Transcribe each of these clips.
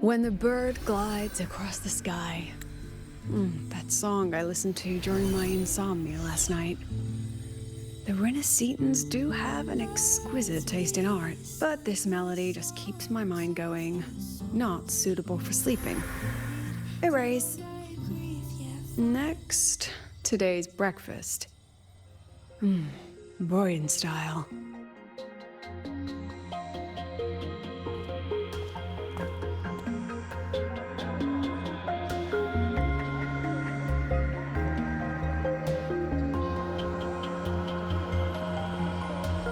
When the bird glides across the sky. That song I listened to during my insomnia last night. The Renaissance do have an exquisite taste in art, but this melody just keeps my mind going. Not suitable for sleeping. Erase. Next, today's breakfast. Boyan style.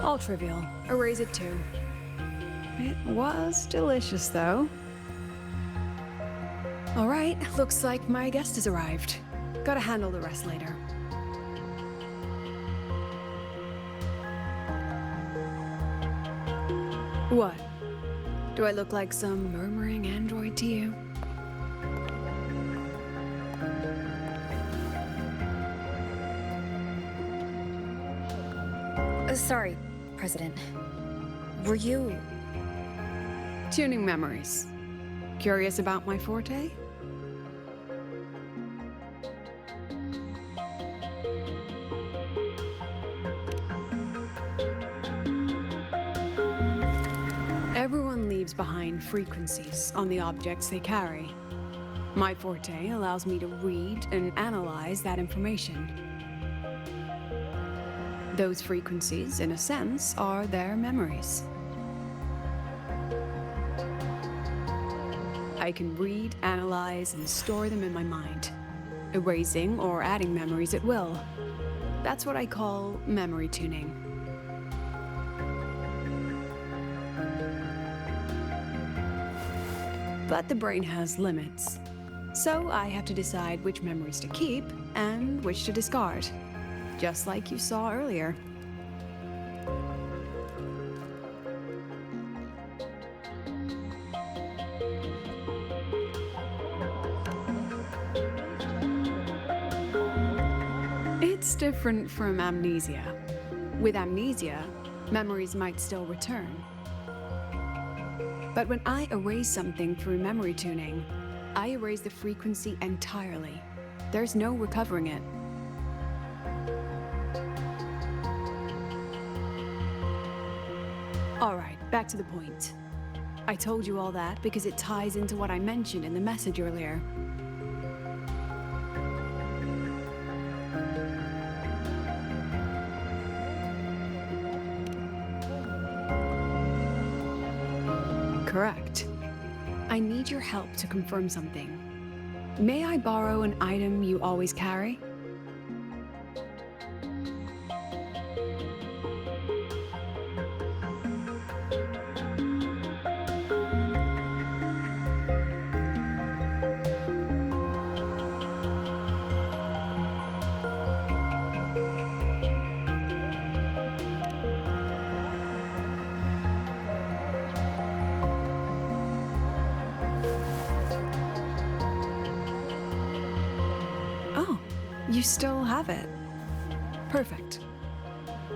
All trivial. Erase it too. It was delicious, though. All right, looks like my guest has arrived. Gotta handle the rest later. What? Do I look like some murmuring android to you? Sorry, President. Were you... Tuning memories. Curious about my forte? Everyone leaves behind frequencies on the objects they carry. My forte allows me to read and analyze that information. Those frequencies, in a sense, are their memories. I can read, analyze, and store them in my mind, erasing or adding memories at will. That's what I call memory tuning. But the brain has limits, so I have to decide which memories to keep and which to discard. Just like you saw earlier. It's different from amnesia. With amnesia, memories might still return. But when I erase something through memory tuning, I erase the frequency entirely. There's no recovering it. All right, back to the point. I told you all that because it ties into what I mentioned in the message earlier. Correct. I need your help to confirm something. May I borrow an item you always carry? You still have it. Perfect.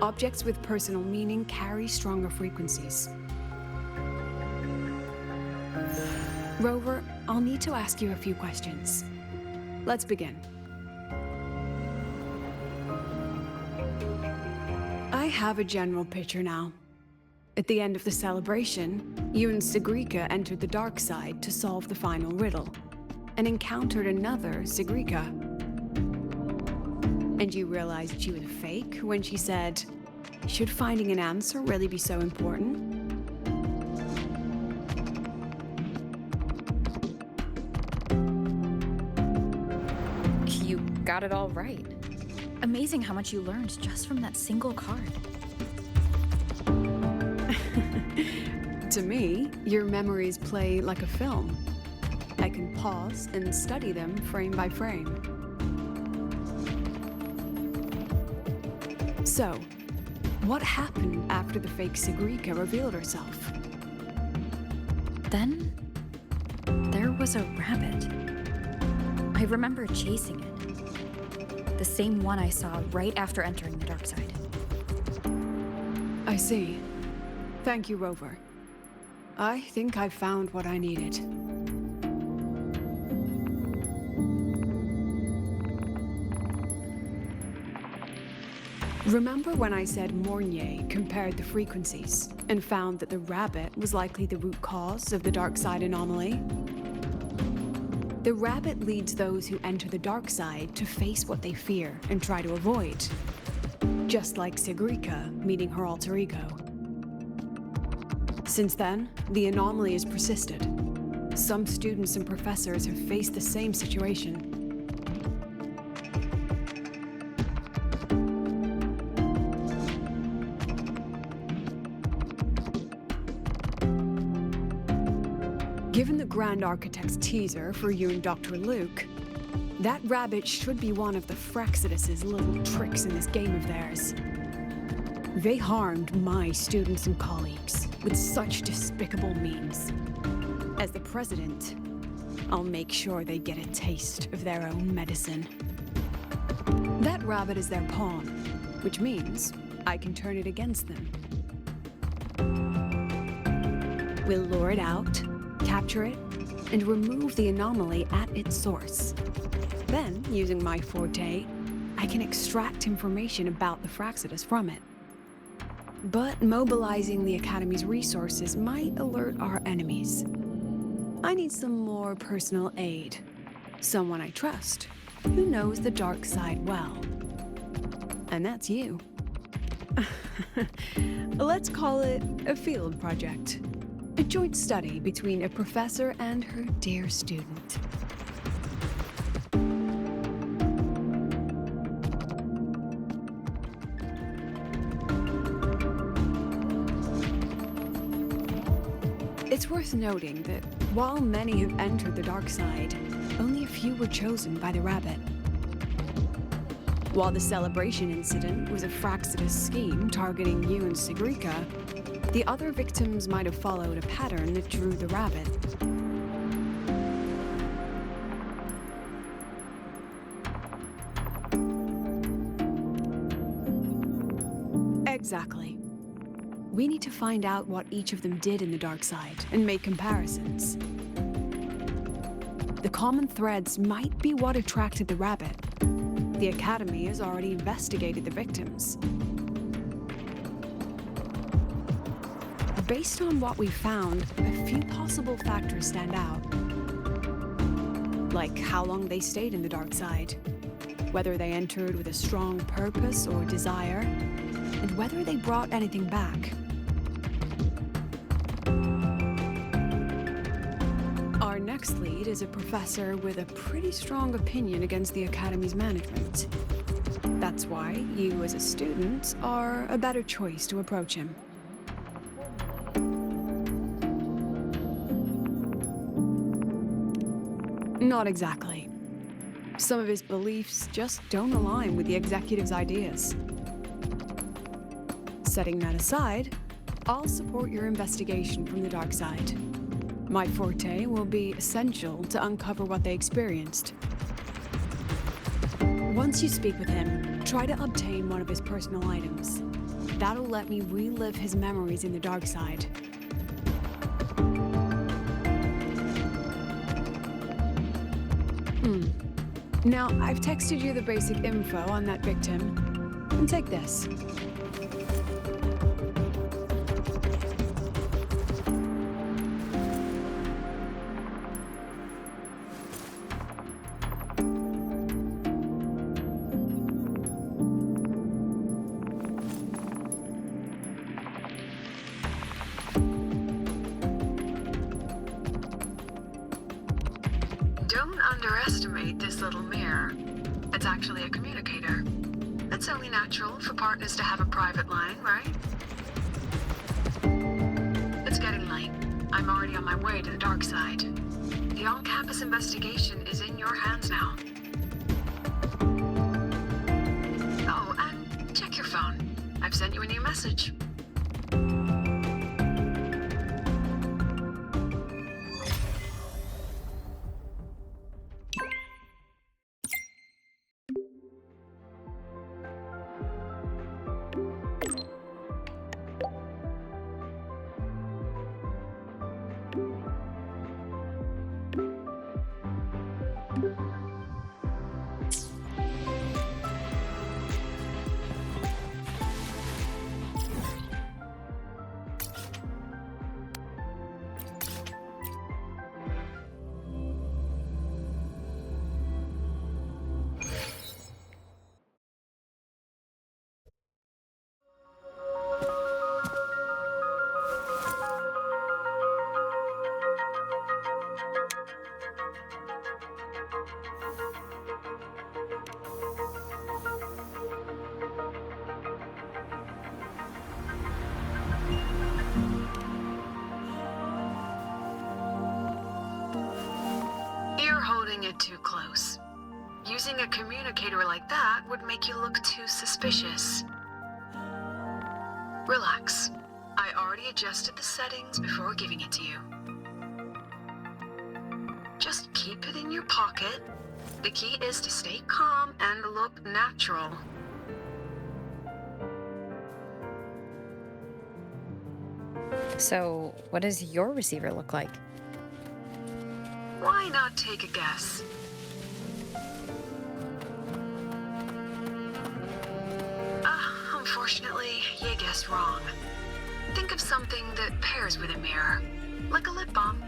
Objects with personal meaning carry stronger frequencies. Rover, I'll need to ask you a few questions. Let's begin. I have a general picture now. At the end of the celebration, you and SEGUE entered the dark side to solve the final riddle, and encountered another SEGUE. And you realized she was a fake when she said, "Should finding an answer really be so important?" You got it all right. Amazing how much you learned just from that single card. To me, your memories play like a film. I can pause and study them frame by frame. So, what happened after the fake SEGUE revealed herself? Then, there was a rabbit. I remember chasing it. The same one I saw right after entering the dark side. I see. Thank you, Rover. I think I've found what I needed. Remember when I said Mornier compared the frequencies and found that the rabbit was likely the root cause of the dark side anomaly? The rabbit leads those who enter the dark side to face what they fear and try to avoid. Just like SEGUE meeting her alter ego. Since then, the anomaly has persisted. Some students and professors have faced the same situation. Given the Grand Architect's teaser for you and Dr. Luke, that rabbit should be one of the Fraxidus' little tricks in this game of theirs. They harmed my students and colleagues with such despicable means. As the president, I'll make sure they get a taste of their own medicine. That rabbit is their pawn, which means I can turn it against them. We'll lure it out, capture it, and remove the anomaly at its source. Then, using my forte, I can extract information about the Fraxidus from it. But mobilizing the Academy's resources might alert our enemies. I need some more personal aid. Someone I trust, who knows the dark side well. And that's you. Let's call it a field project. A joint study between a professor and her dear student. It's worth noting that while many have entered the dark side, only a few were chosen by the rabbit. While the celebration incident was a Fraxidus scheme targeting you and SEGUE, the other victims might have followed a pattern that drew the rabbit. Exactly. We need to find out what each of them did in the dark side and make comparisons. The common threads might be what attracted the rabbit. The Academy has already investigated the victims. Based on what we found, a few possible factors stand out. Like how long they stayed in the dark side, whether they entered with a strong purpose or desire, and whether they brought anything back. Our next lead is a professor with a pretty strong opinion against the Academy's management. That's why you as a student are a better choice to approach him. Not exactly. Some of his beliefs just don't align with the executive's ideas. Setting that aside, I'll support your investigation from the dark side. My forte will be essential to uncover what they experienced. Once you speak with him, try to obtain one of his personal items. That'll let me relive his memories in the dark side. Now, I've texted you the basic info on that victim. And take this. Don't underestimate this little mirror. It's actually a communicator. It's only natural for partners to have a private line, right? It's getting late. I'm already on my way to the dark side. The on-campus investigation is in your hands now. Oh, and check your phone. I've sent you a new message. getting it too close. Using a communicator like that would make you look too suspicious. Relax. I already adjusted the settings before giving it to you. Just keep it in your pocket. The key is to stay calm and look natural. So, what does your receiver look like? Why not take a guess? Unfortunately, you guessed wrong. Think of something that pairs with a mirror, like a lip balm.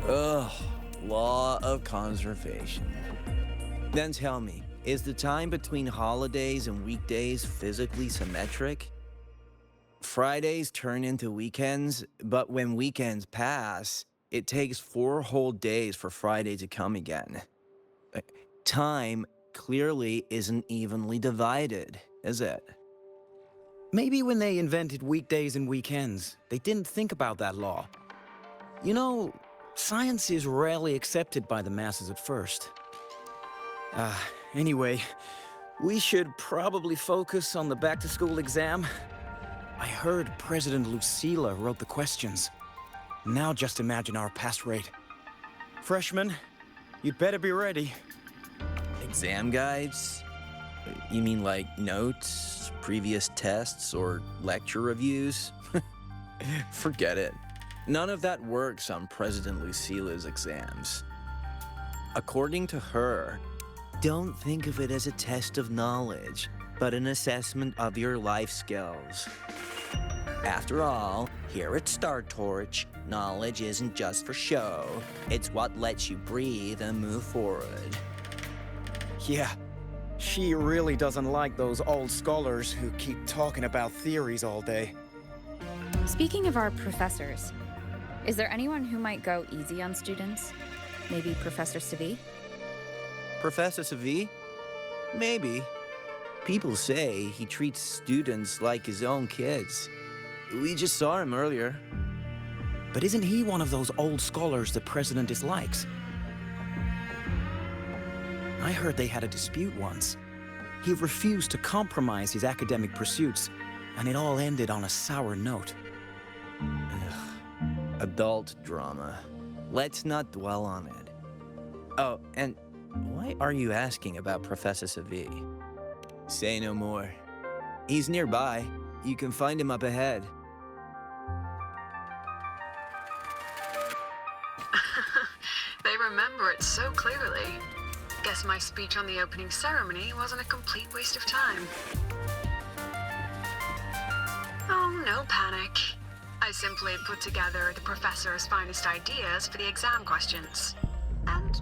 Ugh, law of conservation. Then tell me, is the time between holidays and weekdays physically symmetric? Fridays turn into weekends, but when weekends pass, it takes 4 whole days for Friday to come again. Time clearly isn't evenly divided, is it? Maybe when they invented weekdays and weekends, they didn't think about that law. You know, science is rarely accepted by the masses at first. Anyway, we should probably focus on the back-to-school exam. I heard President Lucila wrote the questions. Now just imagine our pass rate. Freshmen, you'd better be ready. Exam guides? You mean like notes, previous tests, or lecture reviews? Forget it. None of that works on President Lucila's exams. According to her, don't think of it as a test of knowledge, but an assessment of your life skills. After all, here at Star Torch, knowledge isn't just for show. It's what lets you breathe and move forward. Yeah, she really doesn't like those old scholars who keep talking about theories all day. Speaking of our professors, is there anyone who might go easy on students? Maybe Professor SEGUE? Professor SEGUE? Maybe. People say he treats students like his own kids. We just saw him earlier. But isn't he one of those old scholars the president dislikes? I heard they had a dispute once. He refused to compromise his academic pursuits, and it all ended on a sour note. Ugh. Adult drama. Let's not dwell on it. Oh, and why are you asking about Professor SEGUE? Say no more. He's nearby. You can find him up ahead. They remember it so clearly. Guess my speech on the opening ceremony wasn't a complete waste of time. Oh, no panic. I simply put together the professor's finest ideas for the exam questions. And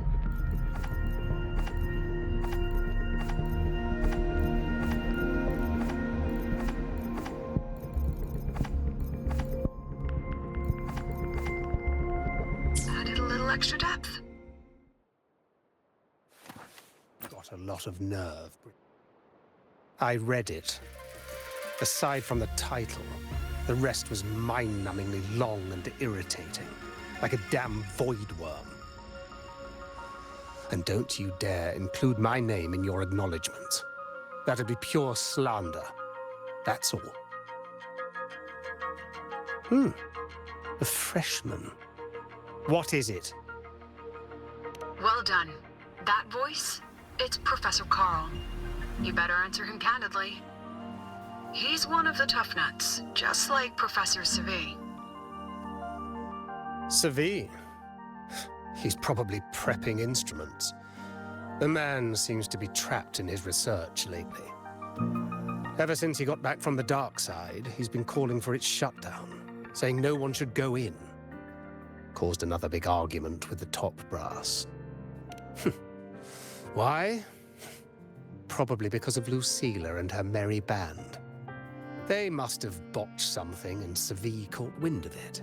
added a little extra depth. Got a lot of nerve. I read it. Aside from the title, the rest was mind-numbingly long and irritating, like a damn void worm. And don't you dare include my name in your acknowledgements. That'd be pure slander. That's all. A freshman. What is it? Well done. That voice? It's Professor Carl. You better answer him candidly. He's one of the tough nuts, just like Professor SEGUE. SEGUE? He's probably prepping instruments. The man seems to be trapped in his research lately. Ever since he got back from the dark side, he's been calling for its shutdown, saying no one should go in. Caused another big argument with the top brass. Why? Probably because of Lucila and her merry band. They must have botched something and SEGUE caught wind of it.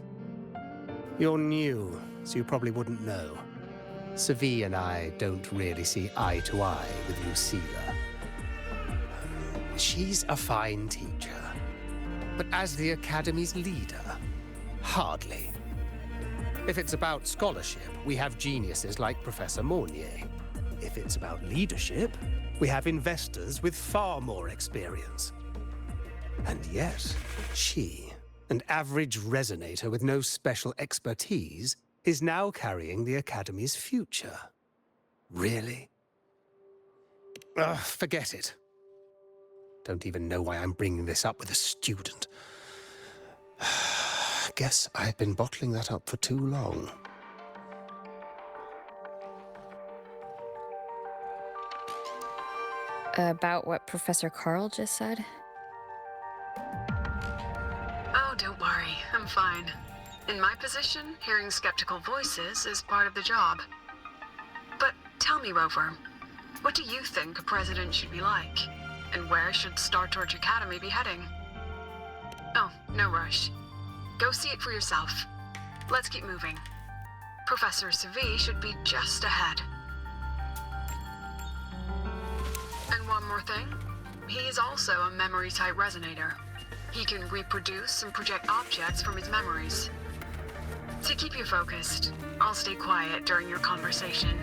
You're new, so you probably wouldn't know. SEGUE and I don't really see eye to eye with Lucila. She's a fine teacher, But as the Academy's leader, hardly. If it's about scholarship, we have geniuses like Professor Mornier. If it's about leadership, we have investors with far more experience. And yet, she, an average resonator with no special expertise, is now carrying the Academy's future. Really? Ugh, forget it. Don't even know why I'm bringing this up with a student. Guess I've been bottling that up for too long. About what Professor Carl just said? Oh, don't worry. I'm fine. In my position, hearing skeptical voices is part of the job. But tell me, Rover, what do you think a president should be like? And where should Star Torch Academy be heading? Oh, no rush. Go see it for yourself. Let's keep moving. Professor SEGUE should be just ahead. And one more thing. He is also a memory-type resonator. He can reproduce and project objects from his memories. To keep you focused, I'll stay quiet during your conversation.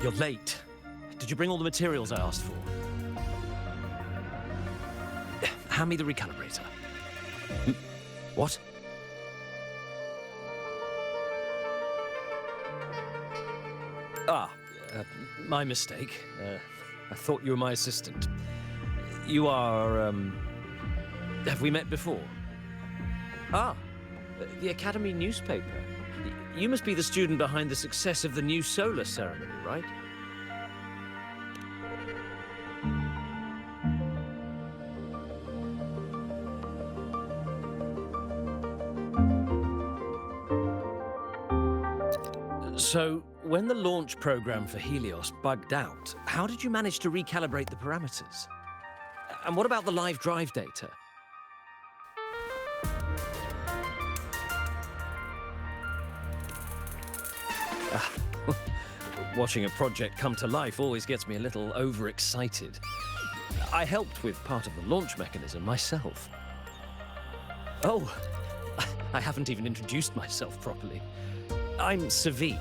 You're late. Did you bring all the materials I asked for? Hand me the recalibrator. What? My mistake. I thought you were my assistant. You are, have we met before? The Academy newspaper. You must be the student behind the success of the new solar ceremony, right? So, when the launch program for Helios bugged out, how did you manage to recalibrate the parameters? And what about the live drive data? Watching a project come to life always gets me a little overexcited. I helped with part of the launch mechanism myself. Oh, I haven't even introduced myself properly. I'm SEGUE,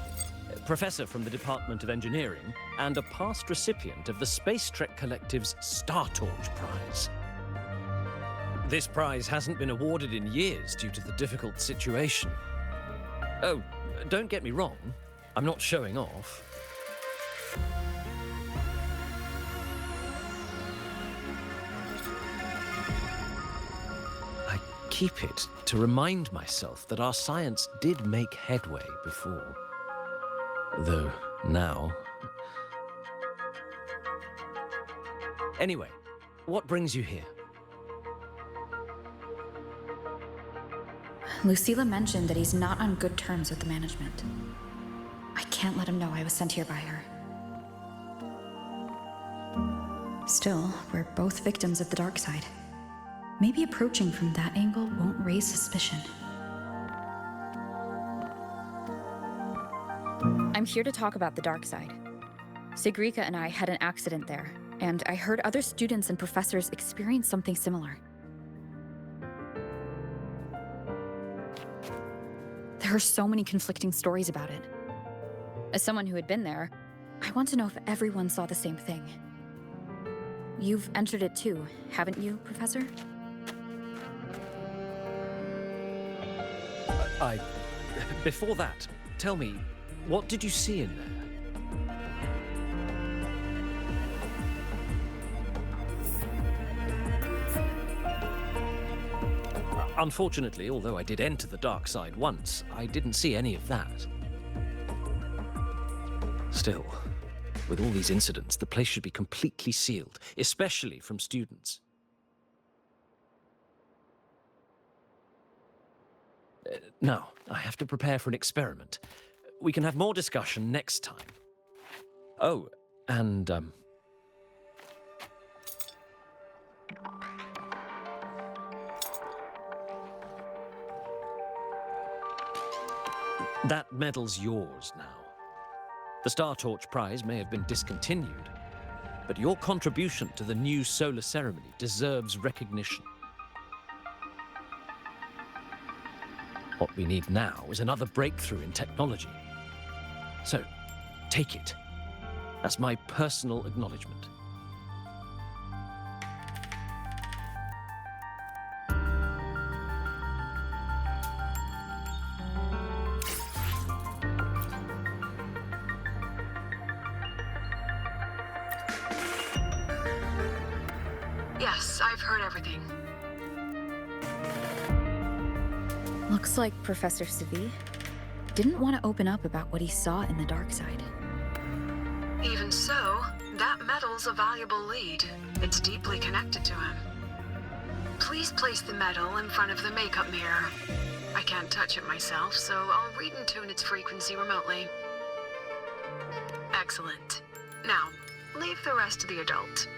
professor from the Department of Engineering and a past recipient of the Space Trek Collective's Star Torch Prize. This prize hasn't been awarded in years due to the difficult situation. Oh, don't get me wrong, I'm not showing off. I keep it to remind myself that our science did make headway before. Though now... Anyway, what brings you here? Lucila mentioned that he's not on good terms with the management. I can't let him know I was sent here by her. Still, we're both victims of the dark side. Maybe approaching from that angle won't raise suspicion. I'm here to talk about the dark side. Sigrika and I had an accident there, and I heard other students and professors experience something similar. There are so many conflicting stories about it. As someone who had been there, I want to know if everyone saw the same thing. You've entered it too, haven't you, Professor? Before that, tell me, what did you see in there? Unfortunately, although I did enter the dark side once, I didn't see any of that. Still, with all these incidents, the place should be completely sealed, especially from students. Now, I have to prepare for an experiment. We can have more discussion next time. Oh, and, that medal's yours now. The Star Torch Prize may have been discontinued, but your contribution to the new solar ceremony deserves recognition. What we need now is another breakthrough in technology. So, take it as my personal acknowledgement. Yes, I've heard everything. Looks like Professor SEGUE didn't want to open up about what he saw in the dark side. Even so, that medal's a valuable lead. It's deeply connected to him. Please place the medal in front of the makeup mirror. I can't touch it myself, so I'll read and tune its frequency remotely. Excellent. Now, leave the rest to the adult.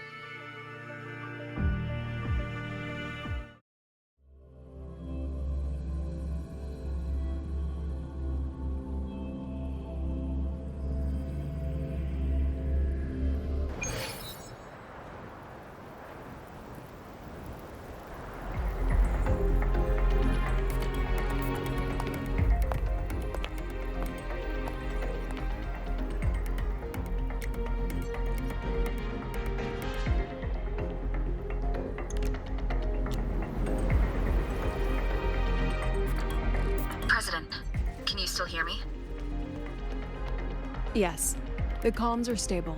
President, can you still hear me? Yes, the comms are stable.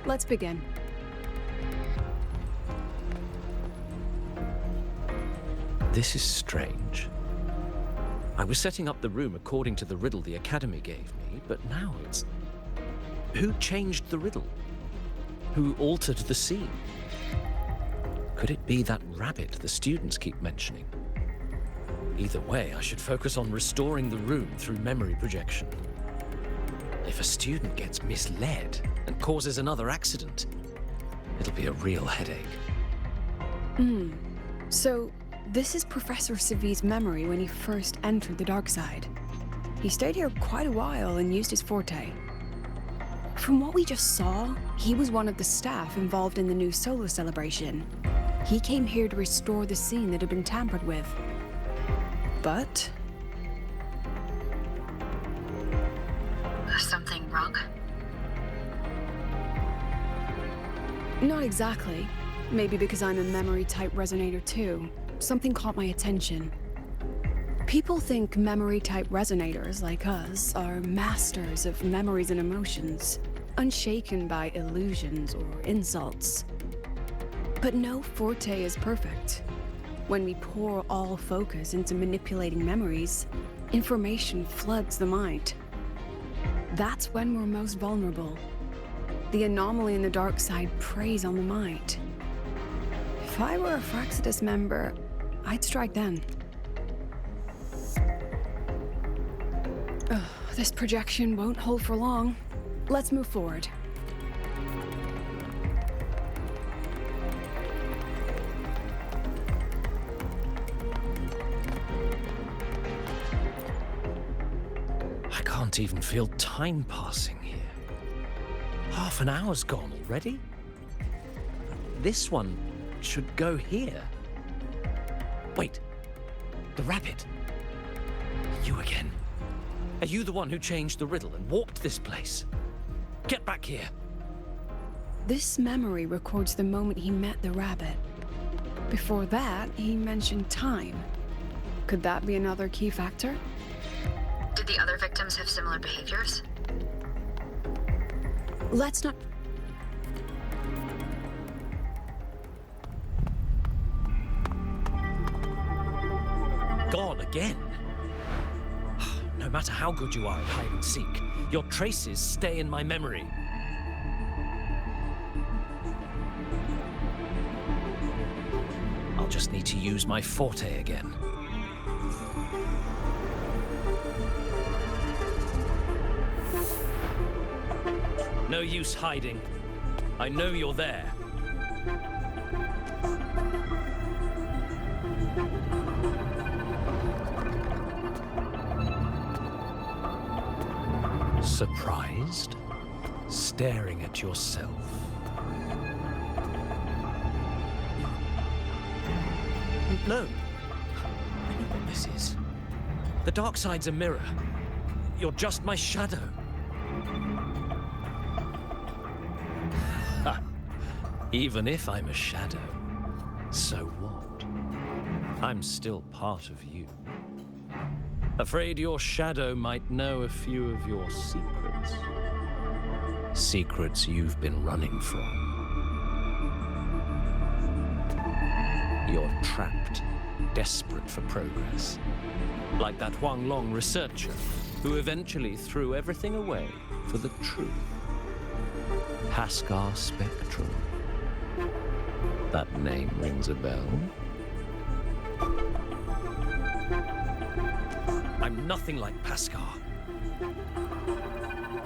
Let's begin. This is strange. I was setting up the room according to the riddle the Academy gave me, but now it's... Who changed the riddle? Who altered the scene? Could it be that rabbit the students keep mentioning? Either way, I should focus on restoring the room through memory projection. If a student gets misled and causes another accident, it'll be a real headache. So, this is Professor SEGUE's memory when he first entered the dark side. He stayed here quite a while and used his forte. From what we just saw, he was one of the staff involved in the new solar celebration. He came here to restore the scene that had been tampered with. But Something wrong? not exactly. Maybe because I'm a memory-type resonator too. Something caught my attention. People think memory-type resonators like us are masters of memories and emotions, unshaken by illusions or insults. But no forte is perfect. When we pour all focus into manipulating memories, information floods the mind. That's when we're most vulnerable. The anomaly in the dark side preys on the mind. If I were a Fraxidus member, I'd strike then. Ugh, this projection won't hold for long. Let's move forward. I can't even feel time passing here. Half an hour's gone already? This one should go here. Wait, the rabbit. You again. Are you the one who changed the riddle and warped this place? Get back here. This memory records the moment he met the rabbit. Before that, he mentioned time. Could that be another key factor? Did the other victims have similar behaviors? Let's not... Gone again. No matter how good you are at hide and seek, your traces stay in my memory. I'll just need to use my forte again. No use hiding. I know you're there. Surprised? staring at yourself. No. I know what this is. The dark side's a mirror. You're just my shadow. Ha. Even if I'm a shadow, so what? I'm still part of you. Afraid your shadow might know a few of your secrets. Secrets you've been running from. You're trapped, desperate for progress. Like that Huang Long researcher who eventually threw everything away for the truth. Haskar Spectral. That name rings a bell. I'm nothing like Haskar.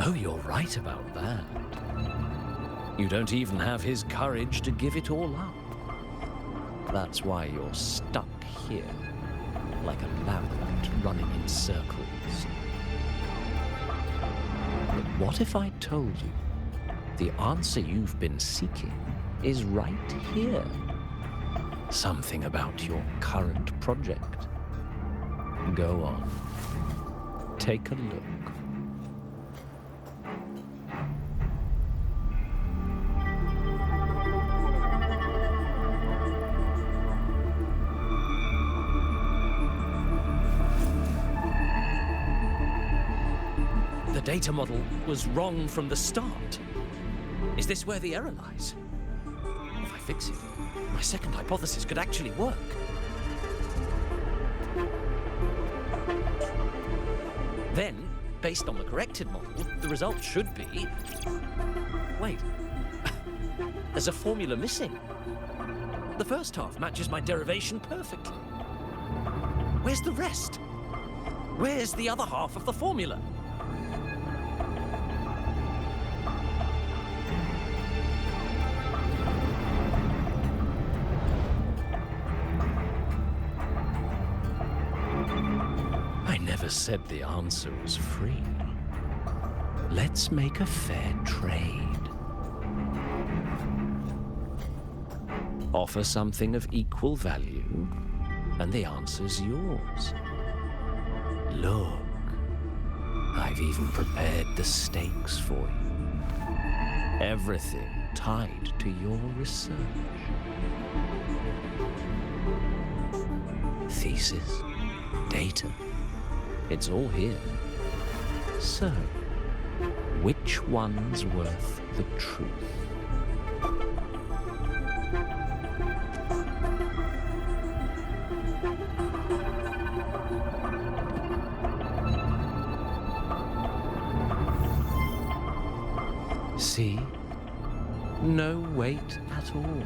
Oh, you're right about that. You don't even have his courage to give it all up. That's why you're stuck here, like a labyrinth running in circles. But what if I told you the answer you've been seeking is right here? Something about your current project. Go on. Take a look. The data model was wrong from the start. Is this where the error lies? If I fix it, my second hypothesis could actually work. Then, based on the corrected model, the result should be... Wait. There's a formula missing. The first half matches my derivation perfectly. Where's the rest? Where's the other half of the formula? Said the answer was free. Let's make a fair trade. Offer something of equal value, and the answer's yours. Look, I've even prepared the stakes for you. Everything tied to your research. Thesis, data. It's all here. So, which one's worth the truth? See? No weight at all.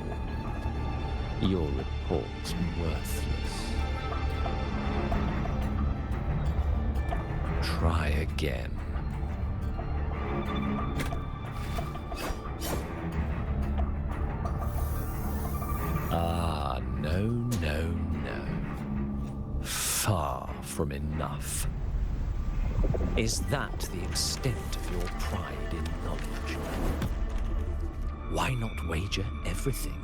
Your report's worthless. Try again. Ah, no. Far from enough. Is that the extent of your pride in knowledge? Why not wager everything?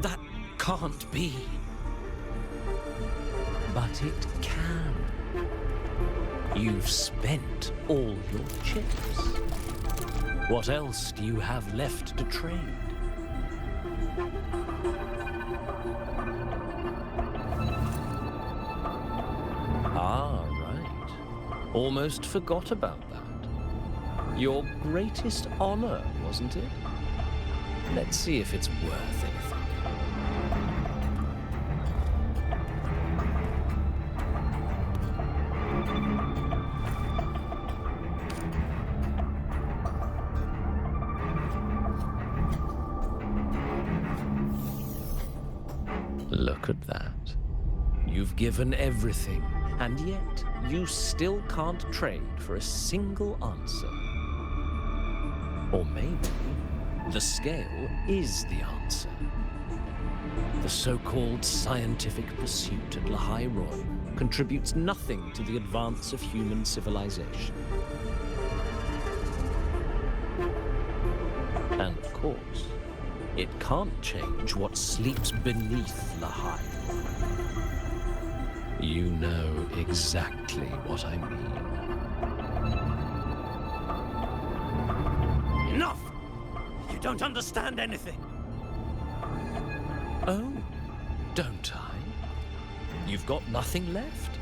That can't be. But it can. You've spent all your chips. What else do you have left to trade? Ah, right. Almost forgot about that. Your greatest honor, wasn't it? Let's see if it's worth anything. Look at that. You've given everything, and yet you still can't trade for a single answer. Or maybe the scale is the answer. The so-called scientific pursuit at Lahai Roy contributes nothing to the advance of human civilization. And of course, it can't change what sleeps beneath Lahai. You know exactly what I mean. Enough! You don't understand anything. Oh, don't I? You've got nothing left?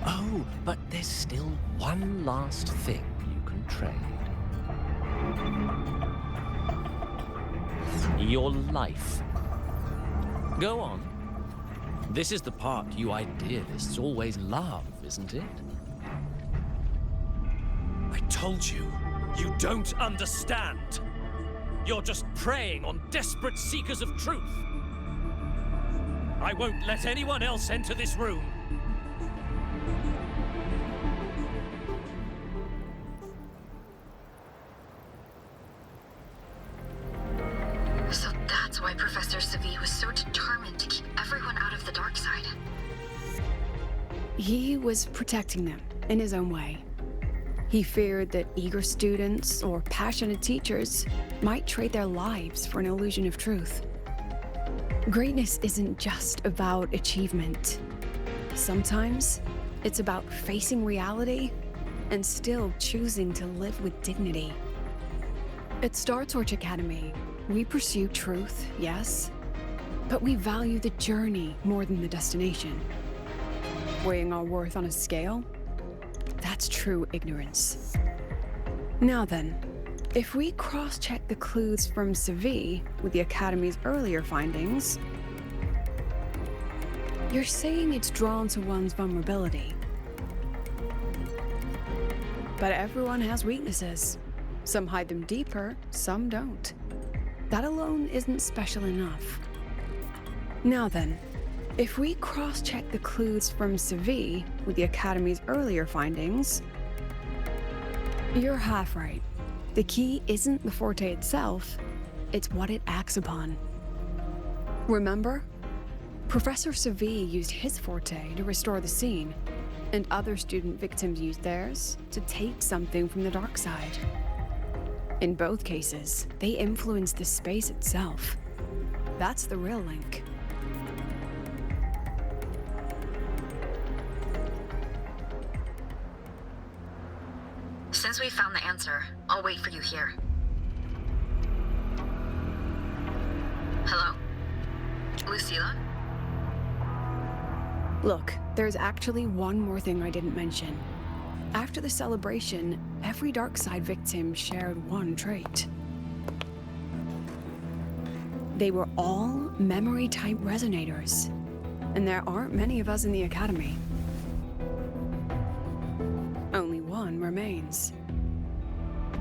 Oh, but there's still one last thing you can trade. Your life. Go on. This is the part you idealists always love, isn't it? I told you, you don't understand. You're just preying on desperate seekers of truth. I won't let anyone else enter this room. So that's why Professor SEGUE was so determined to keep everyone out of the dark side. He was protecting them in his own way. He feared that eager students or passionate teachers might trade their lives for an illusion of truth. Greatness isn't just about achievement. Sometimes it's about facing reality and still choosing to live with dignity. At Star Torch Academy, we pursue truth, yes, but we value the journey more than the destination. Weighing our worth on a scale? That's true ignorance. Now then, if we cross-check the clues from SEGUE with the Academy's earlier findings, you're saying it's drawn to one's vulnerability. But everyone has weaknesses. Some hide them deeper, some don't. That alone isn't special enough. Now then, if we cross-check the clues from SEGUE with the Academy's earlier findings, you're half right. The key isn't the forte itself, it's what it acts upon. Remember? Professor SEGUE used his forte to restore the scene, and other student victims used theirs to take something from the dark side. In both cases, they influenced the space itself. That's the real link. Since we found the answer, I'll wait for you here. Hello? Lucila? Look, there's actually one more thing I didn't mention. After the celebration, every Darkside victim shared one trait. They were all memory-type resonators, and there aren't many of us in the Academy. Only one remains.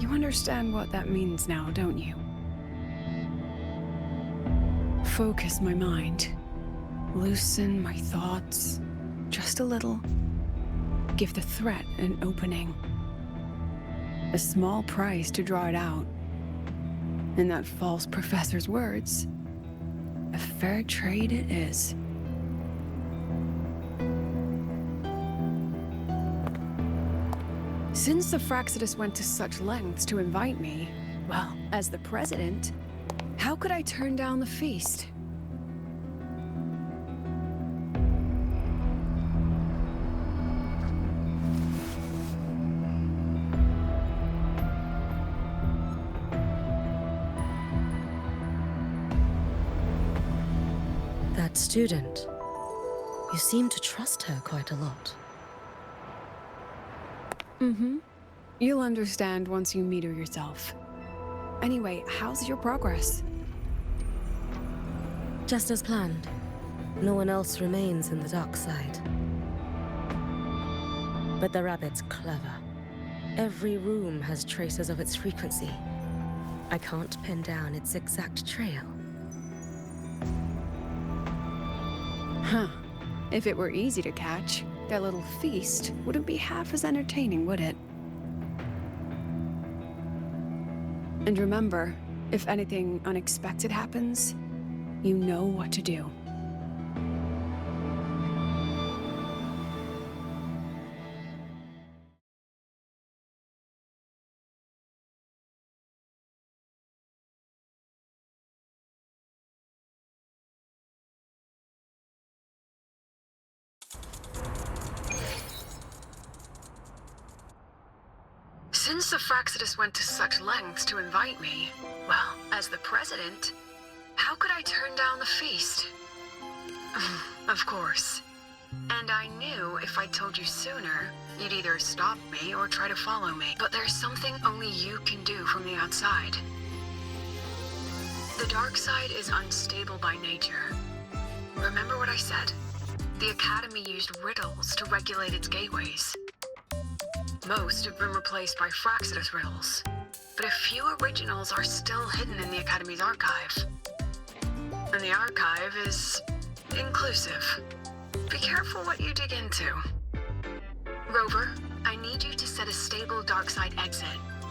You understand what that means now, don't you? Focus my mind. Loosen my thoughts, just a little. Give the threat an opening. A small price to draw it out. In that false professor's words, a fair trade it is. Since the Fraxidus went to such lengths to invite me, well, as the president, how could I turn down the feast? That student, you seem to trust her quite a lot. Mm-hmm. You'll understand once you meet her yourself. Anyway, how's your progress? Just as planned. No one else remains in the dark side. But the rabbit's clever. Every room has traces of its frequency. I can't pin down its exact trail. Huh. If it were easy to catch, their little feast wouldn't be half as entertaining, would it? And remember, if anything unexpected happens, You know what to do. Since the Fraxidus went to such lengths to invite me, well, as the president, how could I turn down the feast? Of course. And I knew if I told you sooner, you'd either stop me or try to follow me. But there's something only you can do from the outside. The dark side is unstable by nature. Remember what I said? The Academy used riddles to regulate its gateways. Most have been replaced by Fraxidus riddles, but a few originals are still hidden in the Academy's archive. And the archive is inclusive. Be careful what you dig into. Rover, I need you to set a stable darkside exit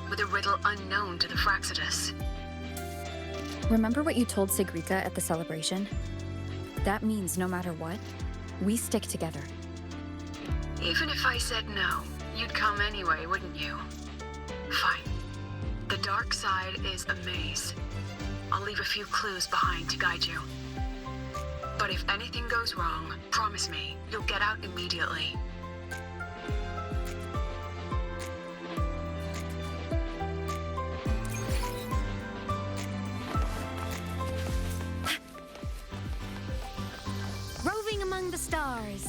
with a riddle unknown to the Fraxidus. Remember what you told Sigrita at the celebration? That means no matter what, we stick together. Even if I said no, you'd come anyway, wouldn't you? Fine. The dark side is a maze. I'll leave a few clues behind to guide you. But if anything goes wrong, promise me, you'll get out immediately. Roving among the stars.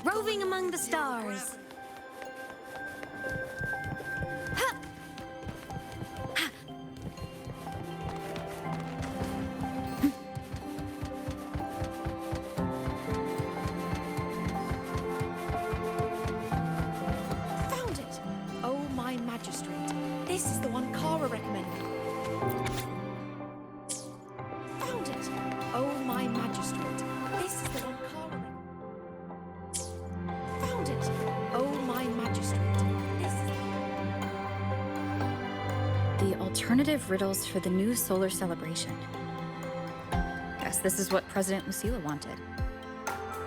Roving among the stars. Found it! Oh, my magistrate. This is the one Kara recommended. Found it! Oh, my magistrate. This is the one Kara recommended. Found it! Oh, my magistrate. This is... The alternative riddles for the new solar celebration. Guess this is what President Lucila wanted.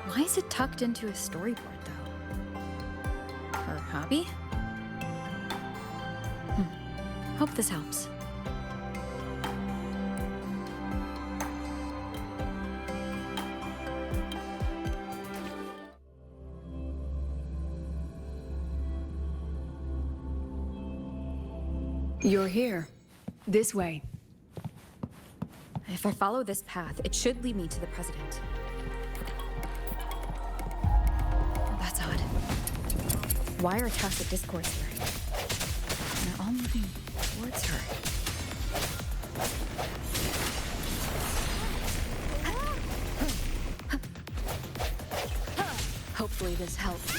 Why is it tucked into a storyboard, though? Her hobby? Hope this helps. You're here. This way. If I follow this path, it should lead me to the president. That's odd. Why are tacit discourse here? They're all moving towards her. Hopefully this helps.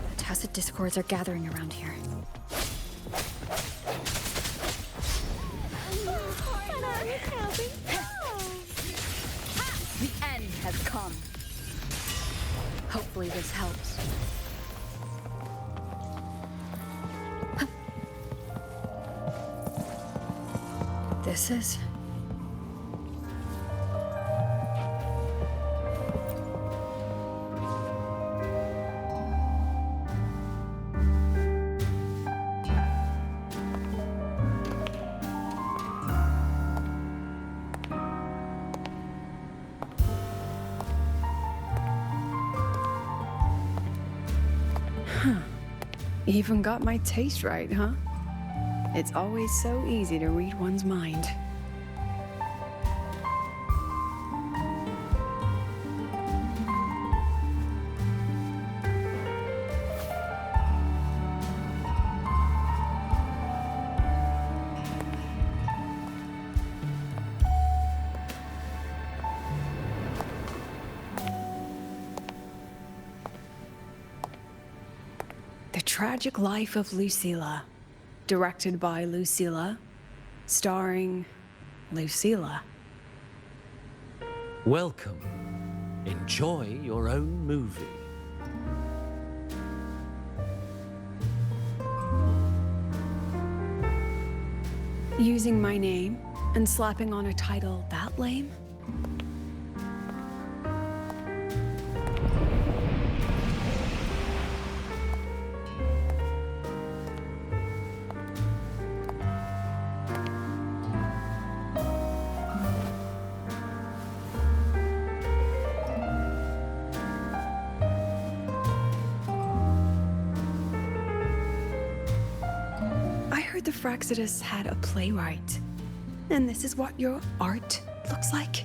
The tacit discords are gathering around here. The end has come. Hopefully this helps. This is... Even got my taste right, huh? It's always so easy to read one's mind. Tragic Life of Lucila. Directed by Lucila. Starring Lucila. Welcome. Enjoy your own movie. Using my name and slapping on a title that lame? The Fraxidus had a playwright. And this is what your art looks like?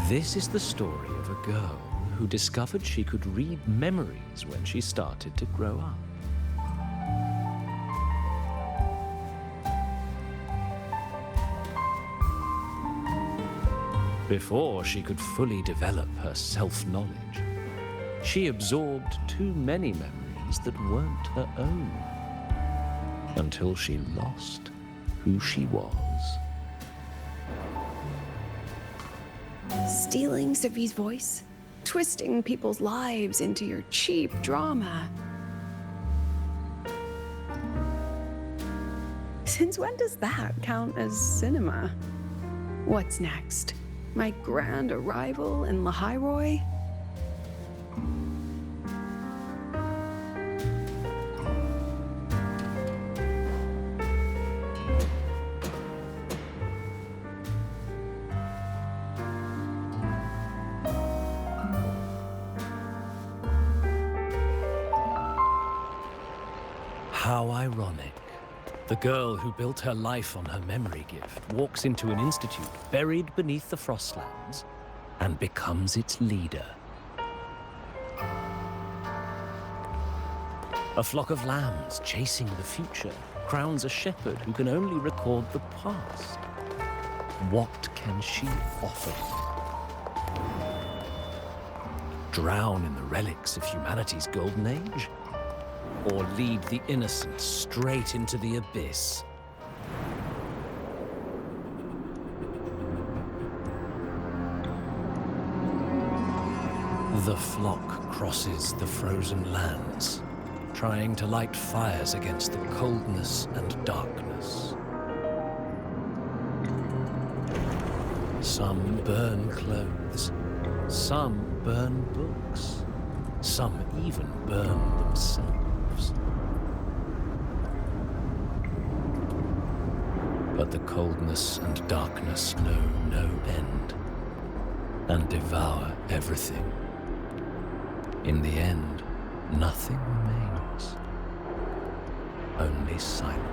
This is the story of a girl who discovered she could read memories when she started to grow up. Before she could fully develop her self-knowledge, she absorbed too many memories that weren't her own, until she lost who she was. Stealing Sophie's voice? Twisting people's lives into your cheap drama? Since when does that count as cinema? What's next? My grand arrival in Lahairoi? How ironic. The girl who built her life on her memory gift walks into an institute buried beneath the Frostlands and becomes its leader. A flock of lambs chasing the future crowns a shepherd who can only record the past. What can she offer? Drown in the relics of humanity's golden age? Or lead the innocent straight into the abyss? The flock crosses the frozen lands, trying to light fires against the coldness and darkness. Some burn clothes, some burn books, some even burn themselves. But the coldness and darkness know no end, and devour everything. In the end, nothing remains, only silence.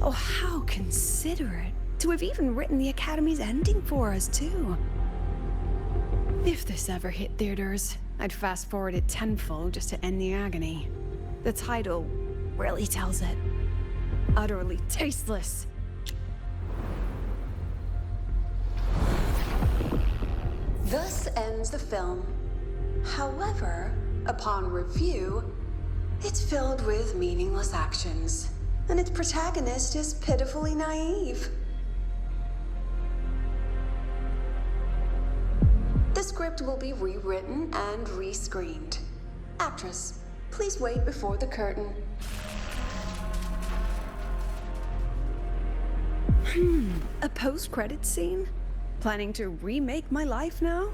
Oh, how considerate to have even written the Academy's ending for us, too. If this ever hit theaters, I'd fast forward it tenfold just to end the agony. The title really tells it. Utterly tasteless. Thus ends the film. However, upon review, it's filled with meaningless actions, and its protagonist is pitifully naive. The script will be rewritten and rescreened. Actress, please wait before the curtain. A post-credits scene? Planning to remake my life now?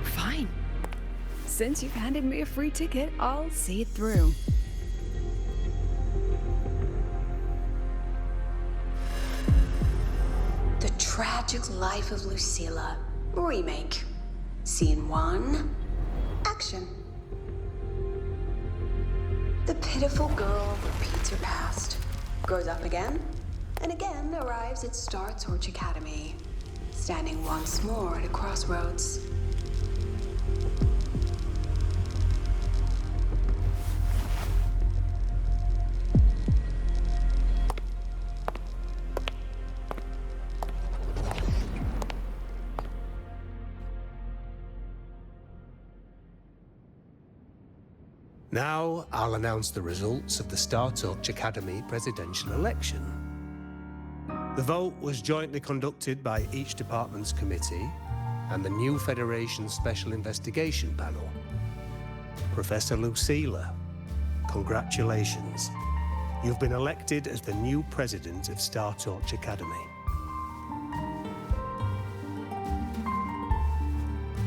Fine. Since you've handed me a free ticket, I'll see it through. Project Life of Lucila remake. Scene 1, action. The pitiful girl repeats her past, grows up again, and again arrives at Star Torch Academy, standing once more at a crossroads. Now, I'll announce the results of the Star Torch Academy presidential election. The vote was jointly conducted by each department's committee and the new Federation Special Investigation Panel. Professor Lucila, congratulations. You've been elected as the new president of Star Torch Academy.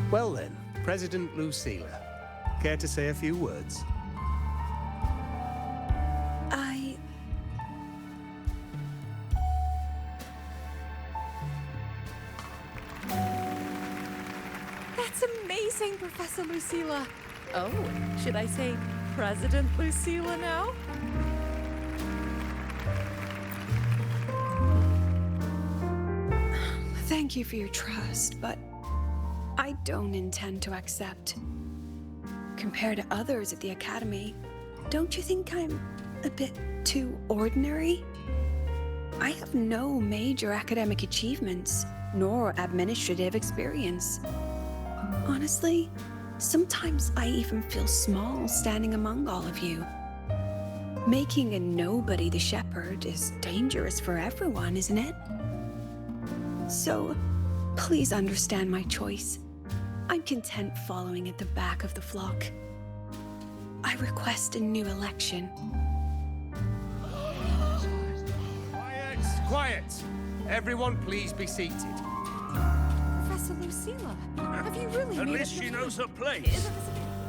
Well then, President Lucila, care to say a few words? That's amazing, Professor Lucila. Oh, should I say President Lucila now? Thank you for your trust, but I don't intend to accept. Compared to others at the Academy, don't you think I'm a bit too ordinary? I have no major academic achievements, nor administrative experience. Honestly, sometimes I even feel small standing among all of you. Making a nobody the shepherd is dangerous for everyone, isn't it? So, please understand my choice. I'm content following at the back of the flock. I request a new election. Quiet! Quiet! Everyone please be seated. Professor Lucila, have you really At made least up she your knows her mind? place.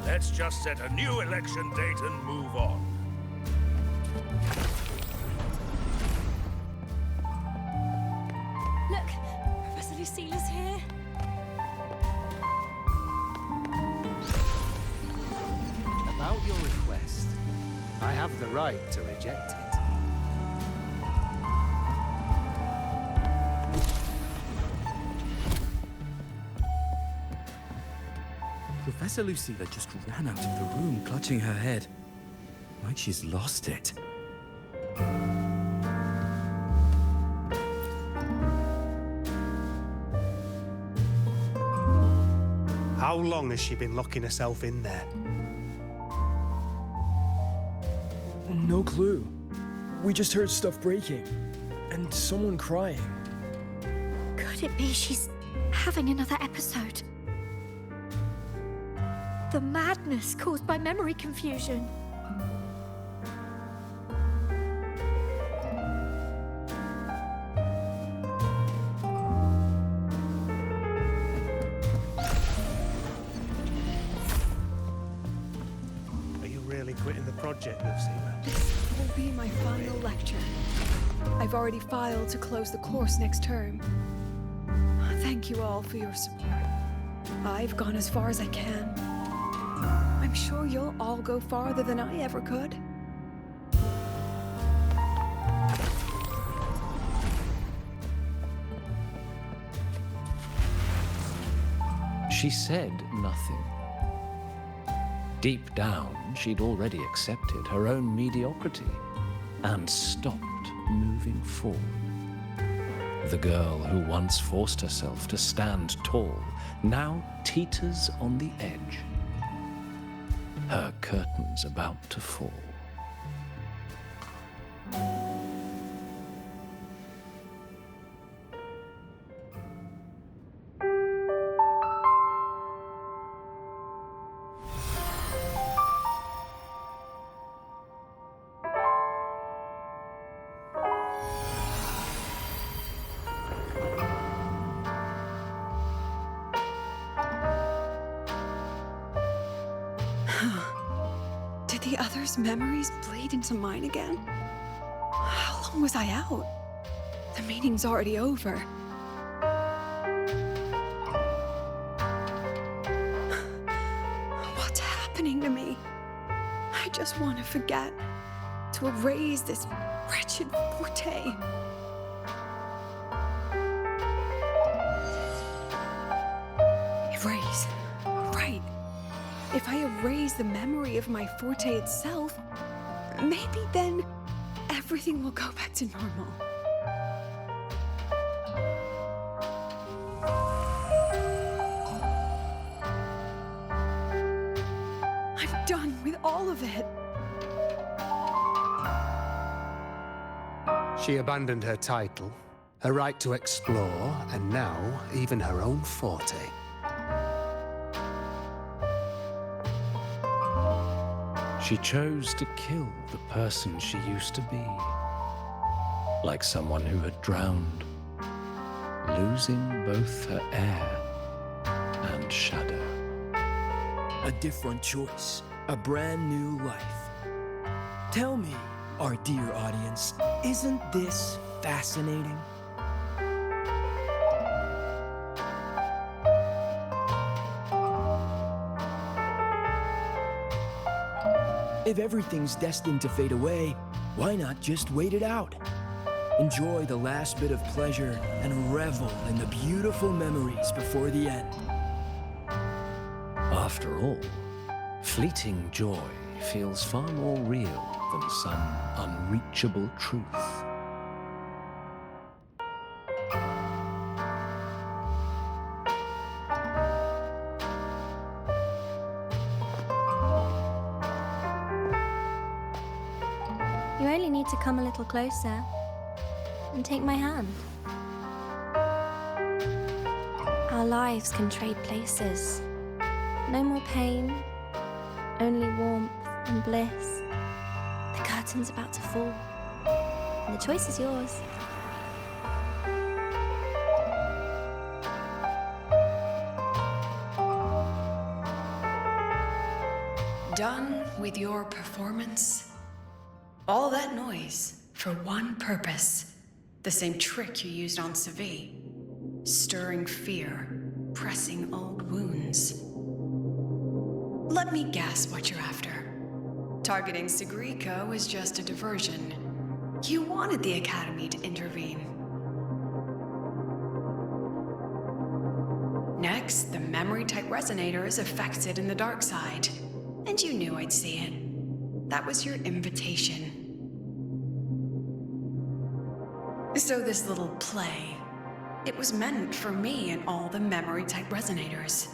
Let's just set a new election date and move on. Look, Professor Lucila's here. About your request, I have the right to reject it. Professor Lucila just ran out of the room, clutching her head. Like she's lost it. How long has she been locking herself in there? No clue. We just heard stuff breaking. And someone crying. Could it be she's having another episode? The madness caused by memory confusion. Are you really quitting the project, Lucila? This will be my final lecture. I've already filed to close the course next term. Thank you all for your support. I've gone as far as I can. I'm sure you'll all go farther than I ever could. She said nothing. Deep down, she'd already accepted her own mediocrity and stopped moving forward. The girl who once forced herself to stand tall now teeters on the edge. Her curtains about to fall. Did the others' memories bleed into mine again? How long was I out? The meeting's already over. just want to forget, to erase this wretched forte. Erase. Right. If I erase the memory of my forte itself, maybe then everything will go back to normal. I'm done with all of it. She abandoned her title, her right to explore, and now even her own forte. She chose to kill the person she used to be. Like someone who had drowned, losing both her air and shadow. A different choice, a brand new life. Tell me, our dear audience, isn't this fascinating? If everything's destined to fade away, why not just wait it out? Enjoy the last bit of pleasure and revel in the beautiful memories before the end. After all, fleeting joy feels far more real than some unreachable truth. You only need to come a little closer and take my hand. Our lives can trade places. No more pain, only warmth and bliss. The curtain's about to fall, and the choice is yours. Done with your performance? All that noise for one purpose. The same trick you used on SEGUE. Stirring fear, pressing old wounds. Let me guess what you're after. Targeting SEGUE was just a diversion. You wanted the Academy to intervene. Next, the memory-type resonator is affected in the dark side. And you knew I'd see it. That was your invitation. So this little play, it was meant for me and all the memory-type resonators.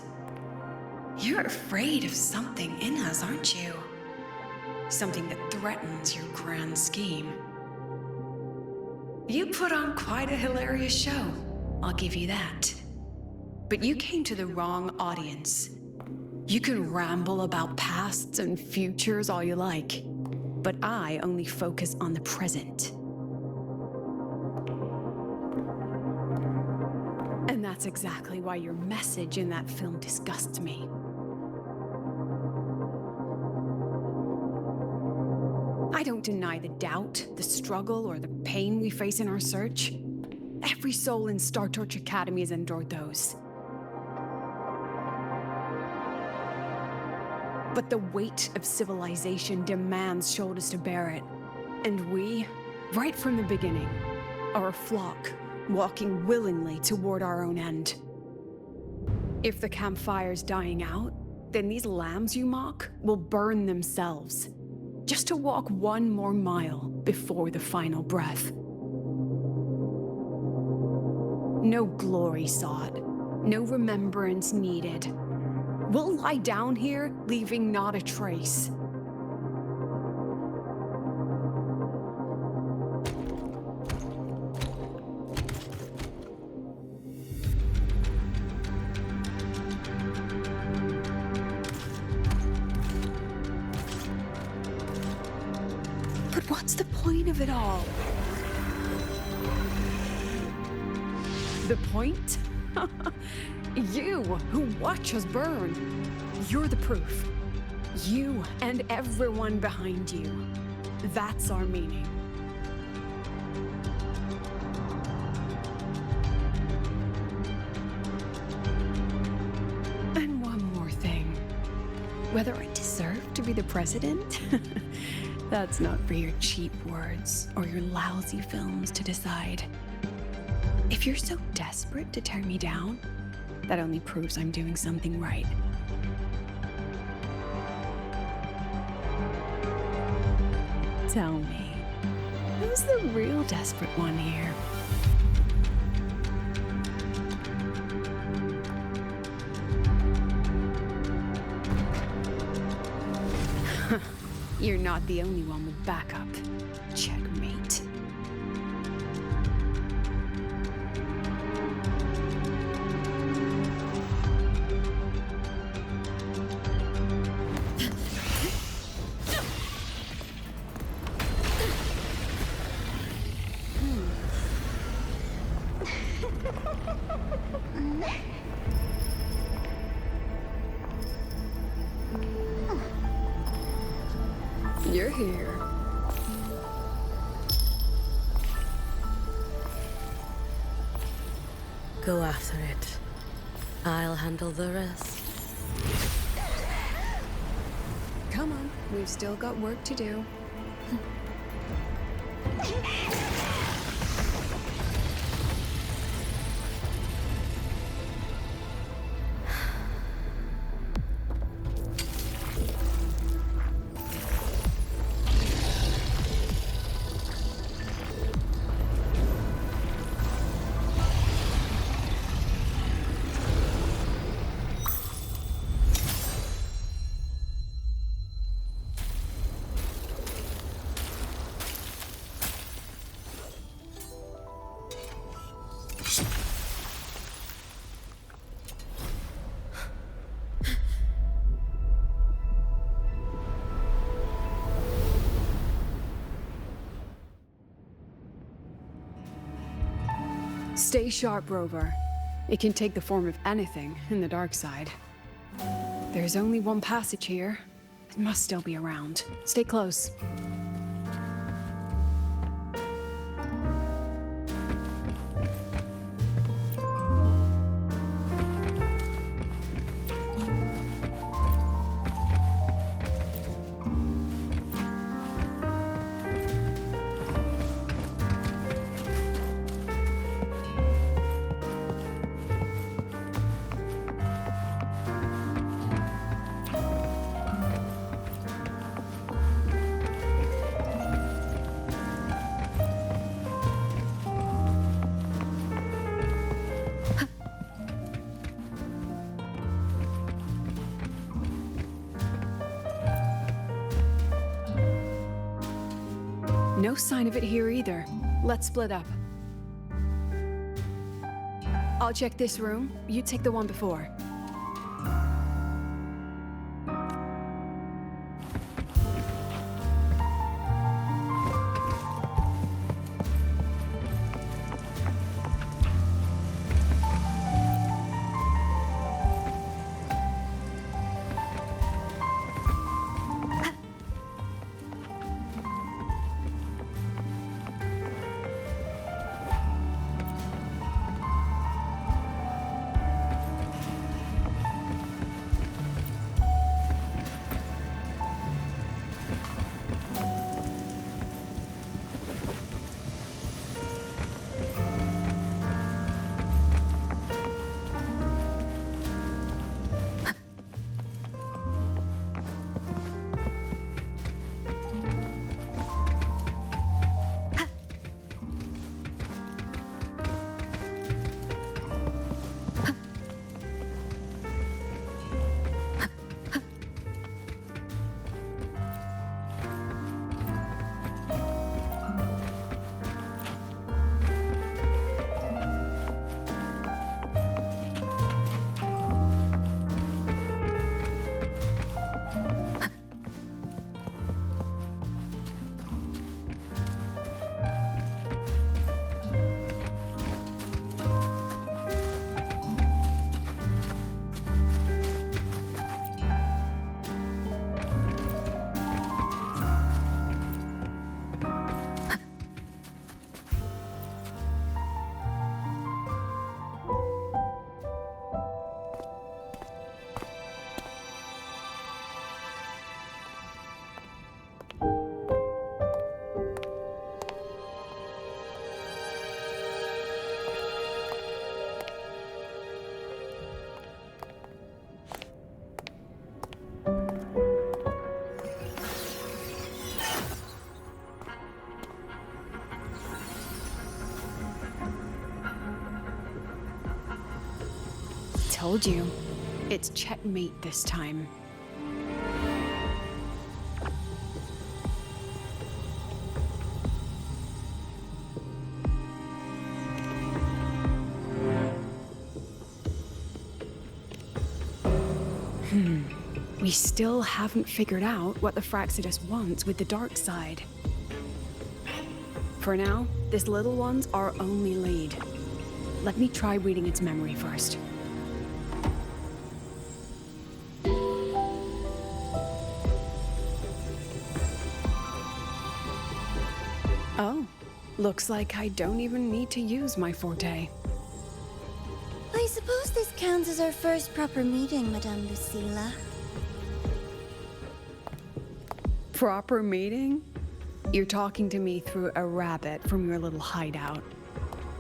You're afraid of something in us, aren't you? Something that threatens your grand scheme. You put on quite a hilarious show, I'll give you that. But you came to the wrong audience. You can ramble about pasts and futures all you like, but I only focus on the present. And that's exactly why your message in that film disgusts me. I don't deny the doubt, the struggle, or the pain we face in our search. Every soul in Star Torch Academy has endured those. But the weight of civilization demands shoulders to bear it. And we, right from the beginning, are a flock, walking willingly toward our own end. If the campfire's dying out, then these lambs you mock will burn themselves, just to walk one more mile before the final breath. No glory sought, no remembrance needed. We'll lie down here, leaving not a trace. But what's the point of it all? The point? You, who watch us burn. You're the proof. You and everyone behind you. That's our meaning. And one more thing. Whether I deserve to be the president? That's not for your cheap words or your lousy films to decide. If you're so desperate to tear me down, that only proves I'm doing something right. Tell me, who's the real desperate one here? You're not the only one with backup. Checkmate. You're here. Go after it. I'll handle the rest. Come on, we've still got work to do. Stay sharp, Rover. It can take the form of anything in the dark side. There's only one passage here. It must still be around. Stay close. No sign of it here either. Let's split up. I'll check this room. You take the one before. Told you. It's checkmate this time. We still haven't figured out what the Fraxidus wants with the dark side. For now, this little one's our only lead. Let me try reading its memory first. Oh, looks like I don't even need to use my forte. I suppose this counts as our first proper meeting, Madame Lucila. Proper meeting? You're talking to me through a rabbit from your little hideout.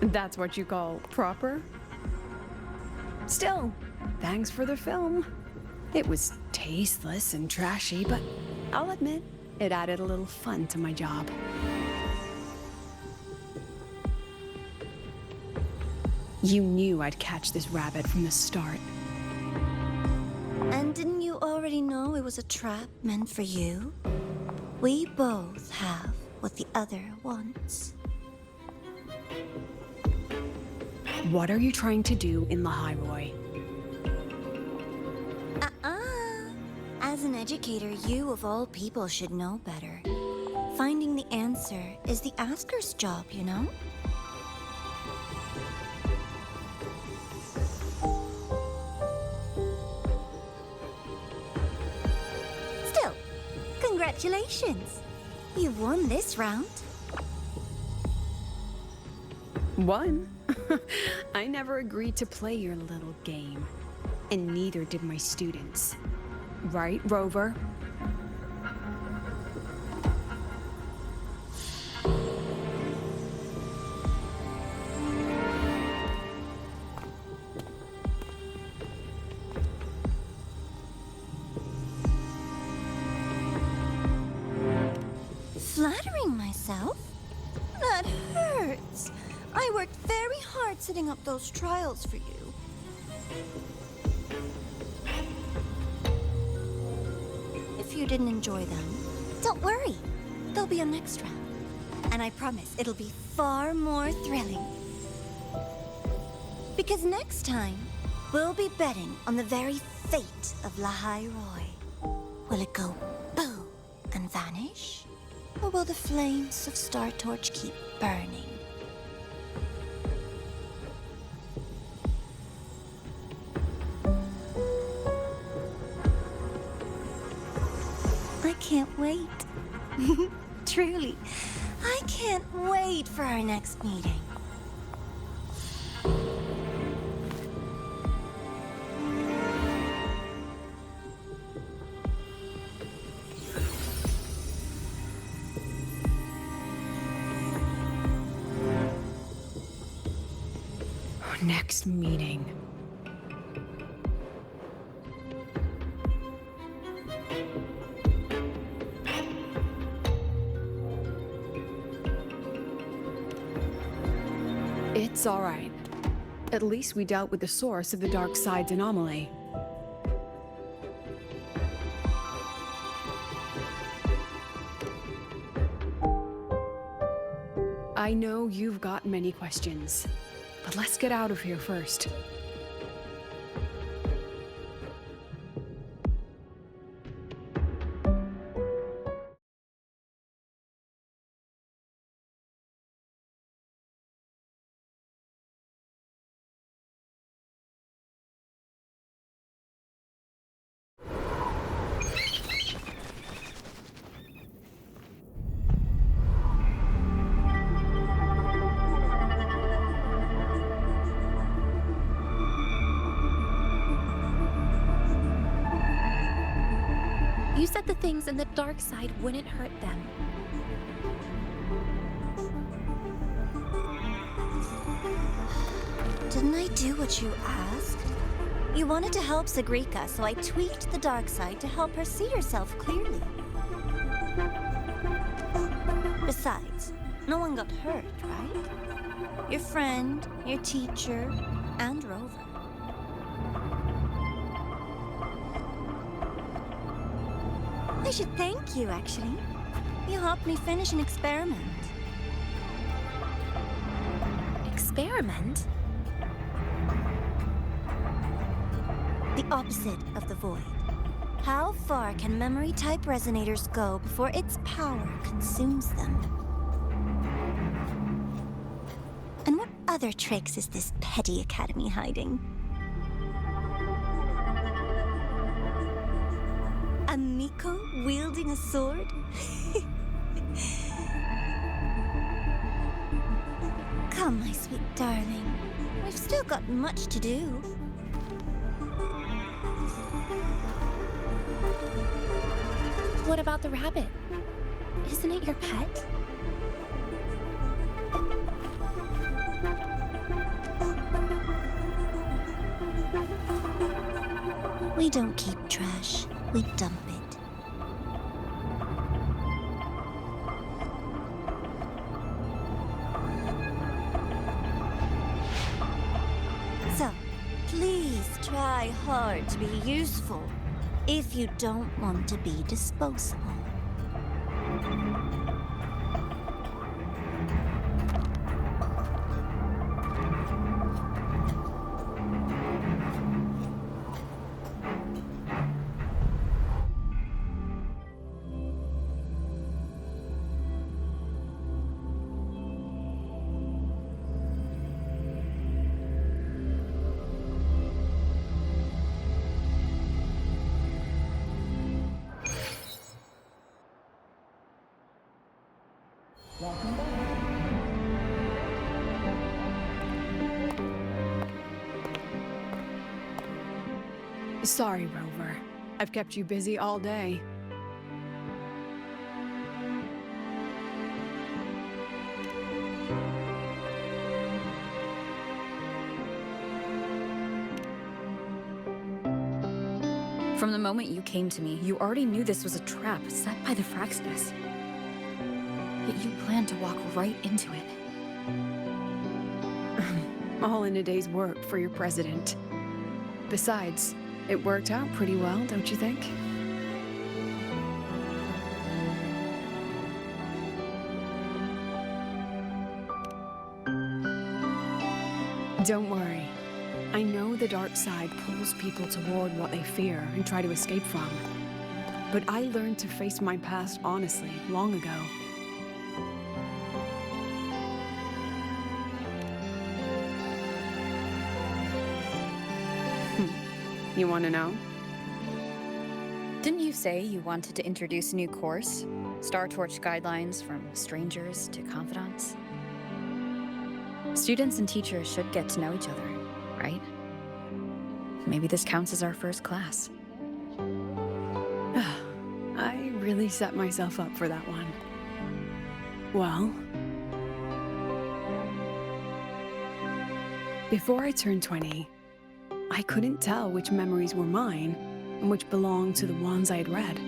That's what you call proper? Still, thanks for the film. It was tasteless and trashy, but I'll admit, it added a little fun to my job. You knew I'd catch this rabbit from the start. And didn't you already know it was a trap meant for you? We both have what the other wants. What are you trying to do in Lahairoi? As an educator, you of all people should know better. Finding the answer is the asker's job, you know? Still, congratulations! You've won this round. Won? I never agreed to play your little game. And neither did my students. Right, Rover? Flattering myself? That hurts. I worked very hard setting up those trials for you. If you didn't enjoy them, don't worry. There'll be a next round. And I promise it'll be far more thrilling. Because next time, we'll be betting on the very fate of Lahairoi. Will it go boom and vanish? Or will the flames of Star Torch keep burning? I can't wait. Truly, I can't wait for our next meeting. Our next meeting. It's all right. At least we dealt with the source of the dark side's anomaly. I know you've got many questions, but let's get out of here first. You said the things in the dark side wouldn't hurt them. Didn't I do what you asked? You wanted to help Sagrika, so I tweaked the dark side to help her see herself clearly. Besides, no one got hurt, right? Your friend, your teacher, and Rover. I should thank you, actually. You helped me finish an experiment. Experiment? The opposite of the void. How far can memory-type resonators go before its power consumes them? And what other tricks is this petty academy hiding? A Miko wielding a sword? Come, my sweet darling. We've still got much to do. What about the rabbit? Isn't it your pet? We don't keep trash, we dump it. So, please try hard to be useful if you don't want to be disposable. Sorry, Rover. I've kept you busy all day. From the moment you came to me, you already knew this was a trap set by the Fraxidus. Yet you planned to walk right into it. All in a day's work for your president. Besides, it worked out pretty well, don't you think? Don't worry. I know the dark side pulls people toward what they fear and try to escape from. But I learned to face my past honestly long ago. You want to know? Didn't you say you wanted to introduce a new course? Star Torch guidelines from strangers to confidants? Students and teachers should get to know each other, right? Maybe this counts as our first class. I really set myself up for that one. Well, before I turned 20, I couldn't tell which memories were mine and which belonged to the ones I had read.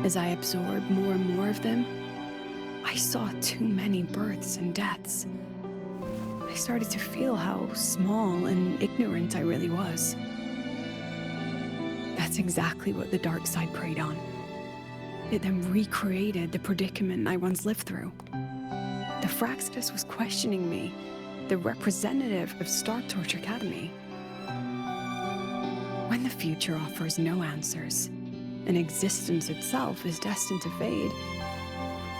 As I absorbed more and more of them, I saw too many births and deaths. I started to feel how small and ignorant I really was. That's exactly what the dark side preyed on. It then recreated the predicament I once lived through. The Fraxidus was questioning me, the representative of Star Torch Academy. When the future offers no answers, and existence itself is destined to fade,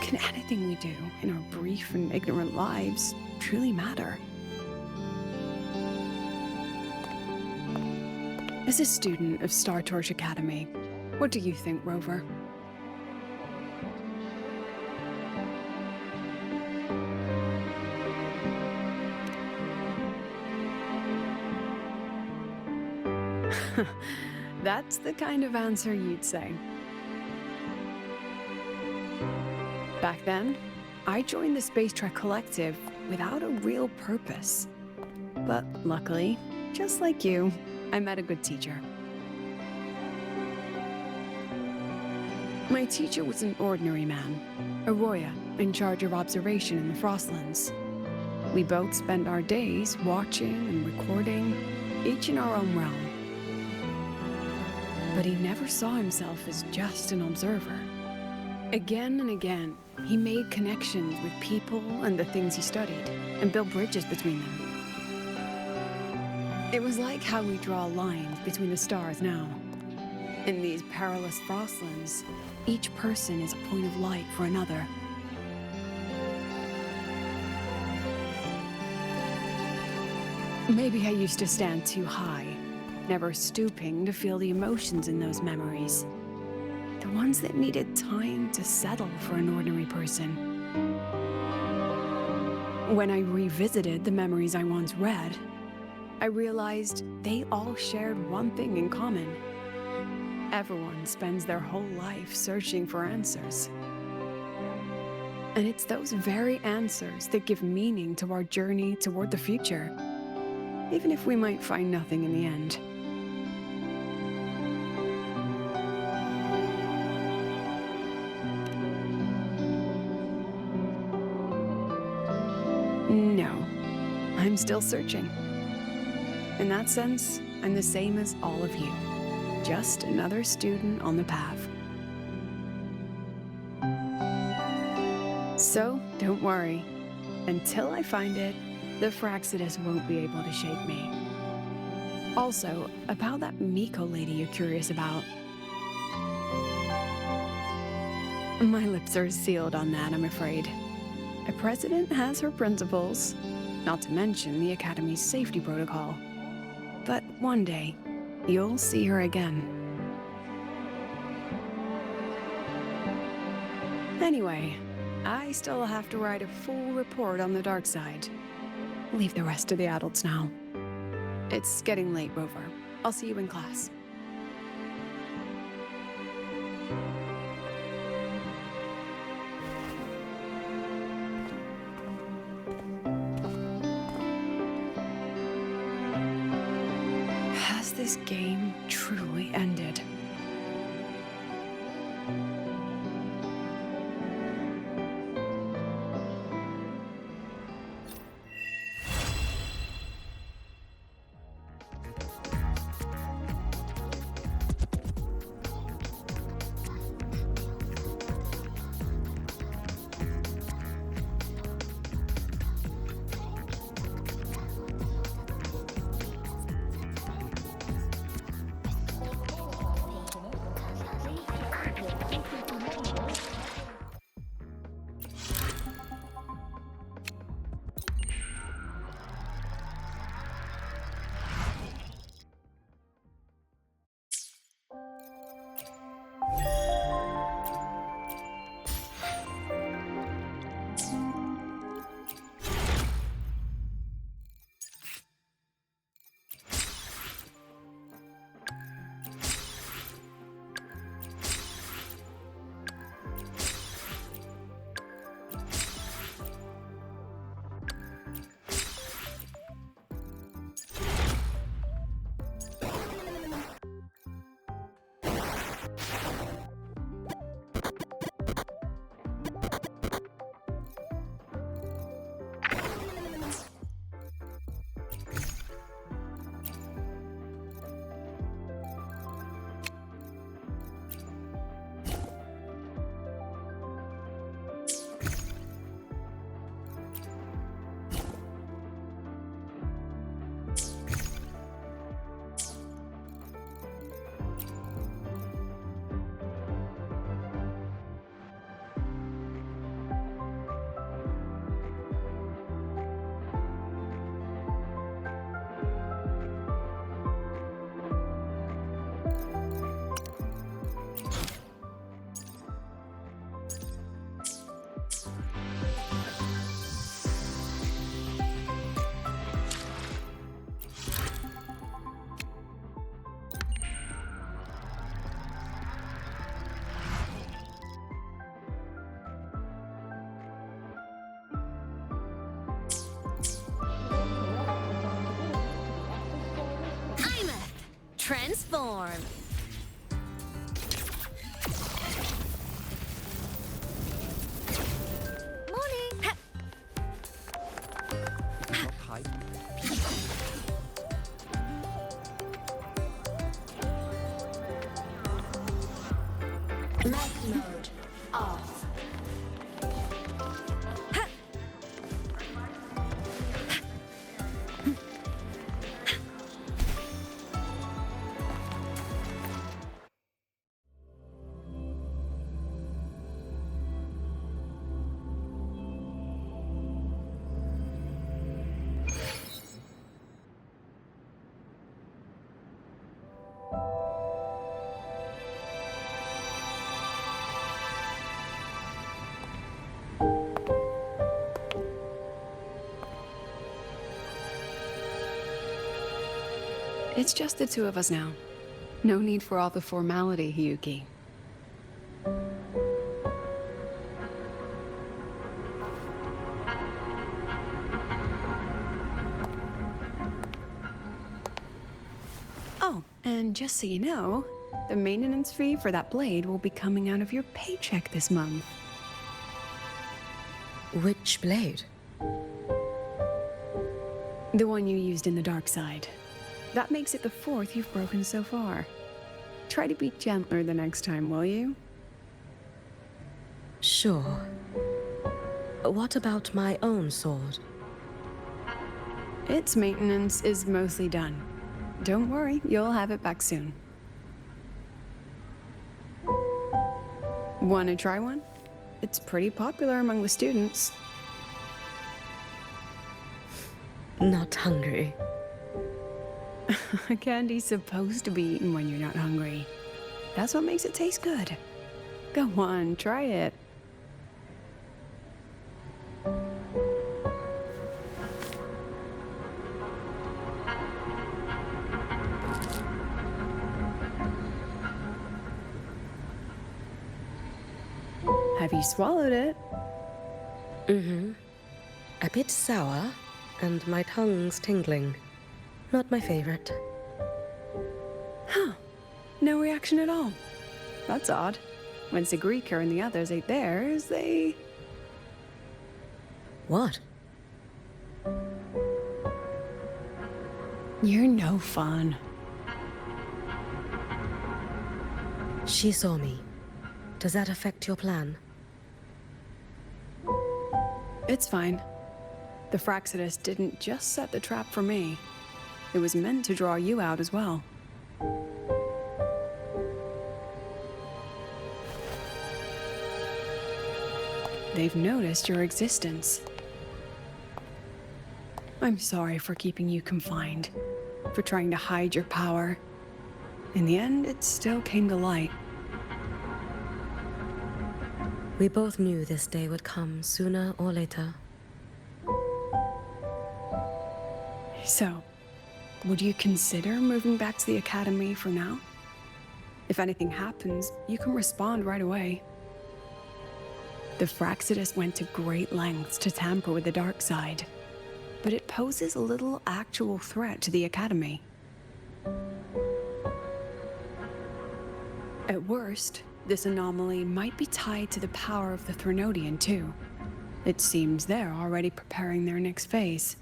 can anything we do in our brief and ignorant lives truly matter? As a student of Star Torch Academy, what do you think, Rover? That's the kind of answer you'd say. Back then, I joined the Space Trek Collective without a real purpose. But luckily, just like you, I met a good teacher. My teacher was an ordinary man, Arroya, in charge of observation in the Frostlands. We both spent our days watching and recording, each in our own realm. But he never saw himself as just an observer. Again and again, he made connections with people and the things he studied, and built bridges between them. It was like how we draw lines between the stars now. In these perilous frostlands, each person is a point of light for another. Maybe I used to stand too high, never stooping to feel the emotions in those memories. The ones that needed time to settle for an ordinary person. When I revisited the memories I once read, I realized they all shared one thing in common. Everyone spends their whole life searching for answers. And it's those very answers that give meaning to our journey toward the future, even if we might find nothing in the end. No, I'm still searching. In that sense, I'm the same as all of you. Just another student on the path. So, don't worry. Until I find it, the Fraxidus won't be able to shake me. Also, about that Miko lady you're curious about. My lips are sealed on that, I'm afraid. A president has her principles, not to mention the Academy's safety protocol. But one day, you'll see her again. Anyway, I still have to write a full report on the dark side. Leave the rest to the adults now. It's getting late, Rover. I'll see you in class. Has this game truly ended? Transform! Morning! Hi. Light mode off. It's just the two of us now. No need for all the formality, Hyuki. Oh, and just so you know, the maintenance fee for that blade will be coming out of your paycheck this month. Which blade? The one you used in the dark side. That makes it the fourth you've broken so far. Try to be gentler the next time, will you? Sure. What about my own sword? Its maintenance is mostly done. Don't worry, you'll have it back soon. Wanna try one? It's pretty popular among the students. Not hungry. Candy's supposed to be eaten when you're not hungry. That's what makes it taste good. Go on, try it. Have you swallowed it? Mm-hmm. A bit sour, and my tongue's tingling. Not my favorite. Huh. No reaction at all. That's odd. When SEGUE and the others ate theirs, they... What? You're no fun. She saw me. Does that affect your plan? It's fine. The Fraxidus didn't just set the trap for me. It was meant to draw you out as well. They've noticed your existence. I'm sorry for keeping you confined, for trying to hide your power. In the end, it still came to light. We both knew this day would come sooner or later. So, would you consider moving back to the academy for now? If anything happens, you can respond right away. The Fraxidus went to great lengths to tamper with the dark side, but it poses a little actual threat to the academy. At worst, this anomaly might be tied to the power of the Threnodian too. It seems they're already preparing their next phase.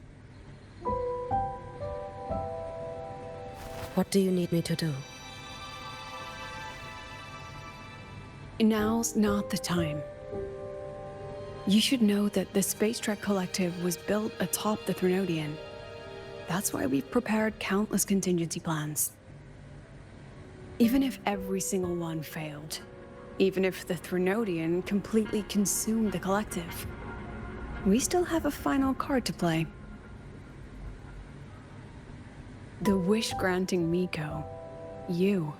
What do you need me to do? Now's not the time. You should know that the Space Trek Collective was built atop the Threnodian. That's why we've prepared countless contingency plans. Even if every single one failed, even if the Threnodian completely consumed the Collective, we still have a final card to play. The wish-granting Miko. You.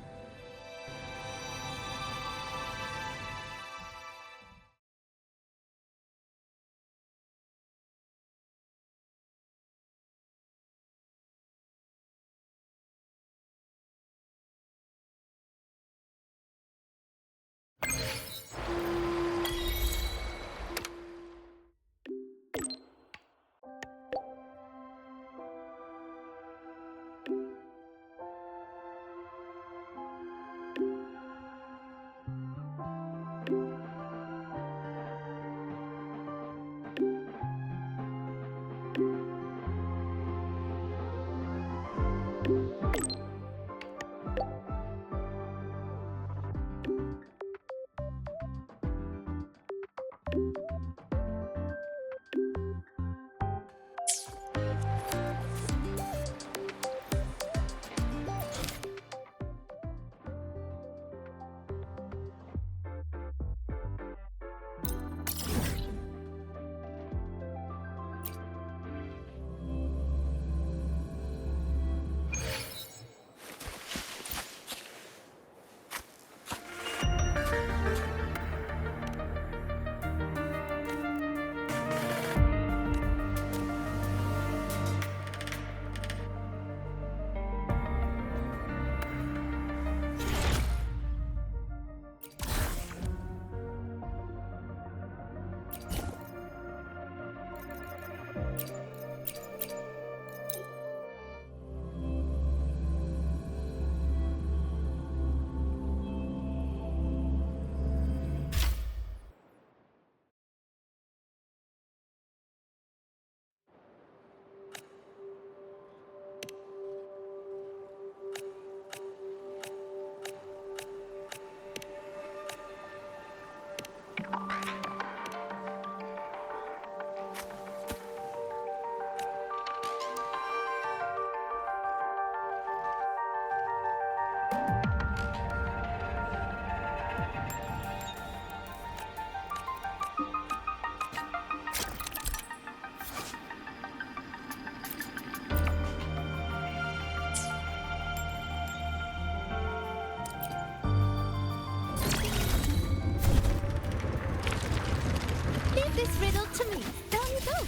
riddle to me. Down you go.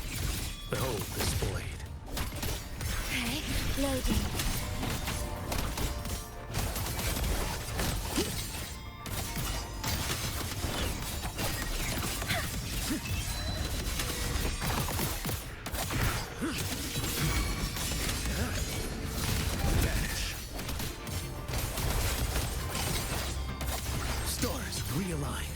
Behold this blade. Okay, loading. Vanish. Stars realign.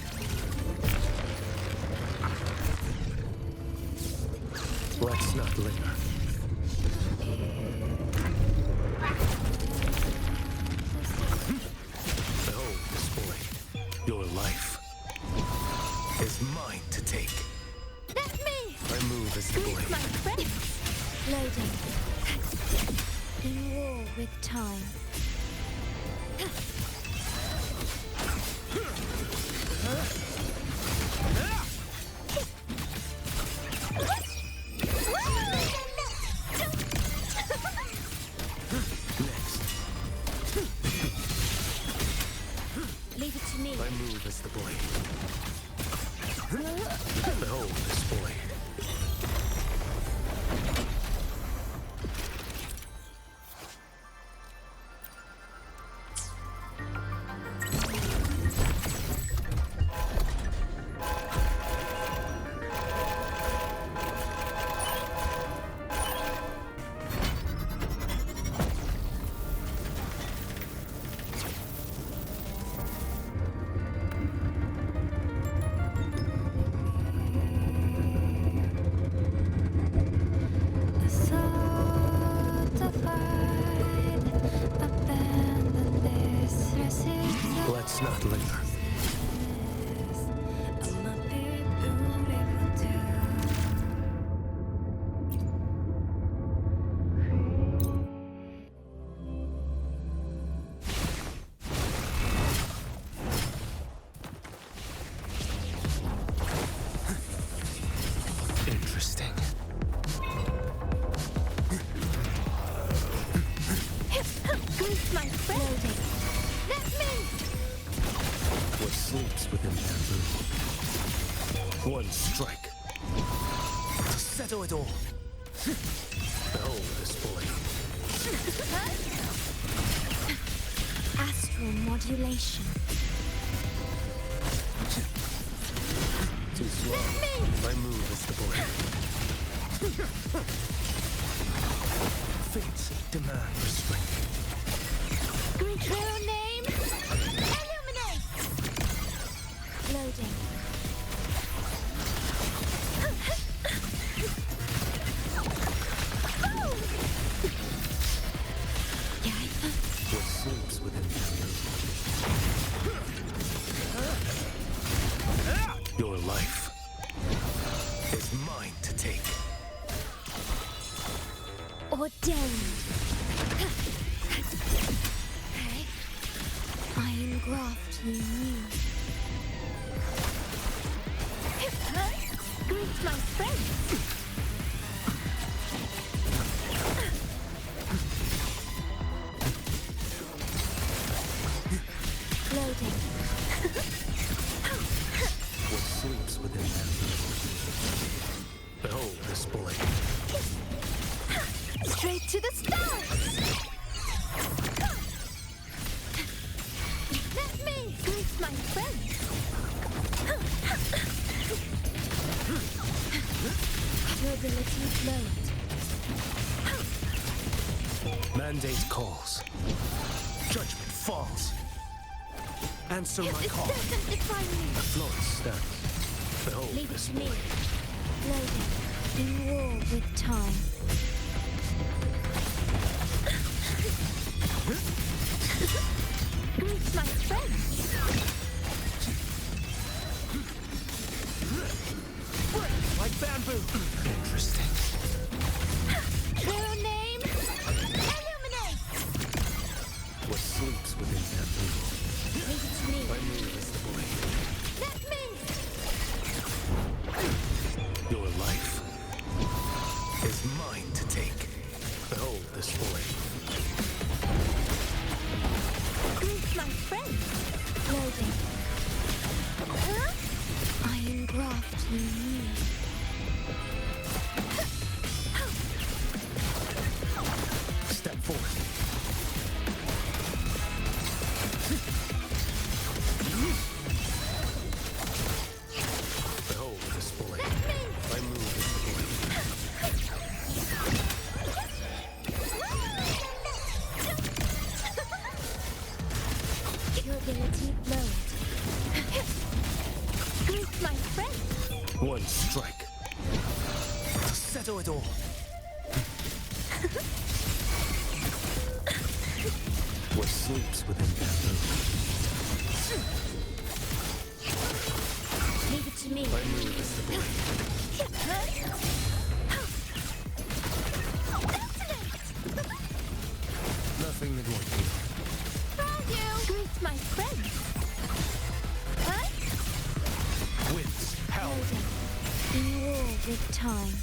Let's not linger. Behold this blade. Your life is mine to take. That's me! I move as the blade. My friend! Loading. In war with time. Leave it to me. I move as the blade. Behold this blade. Let's not linger. Interesting. Grease my friend. That's me! What sleeps within bamboo? One strike to settle it all. Behold this blade. Astral modulation. Too slow. I move as the blade. Fates demand restraint. True name. Illuminate. Loading. What sleeps within bamboo? Your life is mine to take. Ordained. I engraft you new. Greet my friends. Loading. What sleeps within bamboo? Behold this blade. Straight to the stars. Let me greet my friends. Durability lowered. Mandate calls. Judgment falls. Answer my call. The Florence stands. Behold Leave it this to me. blade. Loading. In war with time. Greet my friends. Like bamboo. Interesting. True name. Illuminate. What sleeps within bamboo? Leave it to me. I move as the blade. Let me. Your life is mine to take. Behold this blade. Greet my friends. Loading. I engraft you new. Step forward. Behold the spoil. I move is the blade. Your ability lowered. Greet my friend. One strike. To settle it all. What sleeps within bamboo? Leave it to me. I move as the blade. Nothing that won't be. Greet my friend. Winds, howl. In war with time.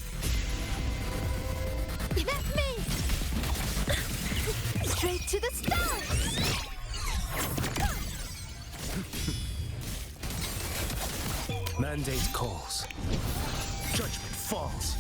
Let me! Straight to the stars! Mandate calls. Judgment falls.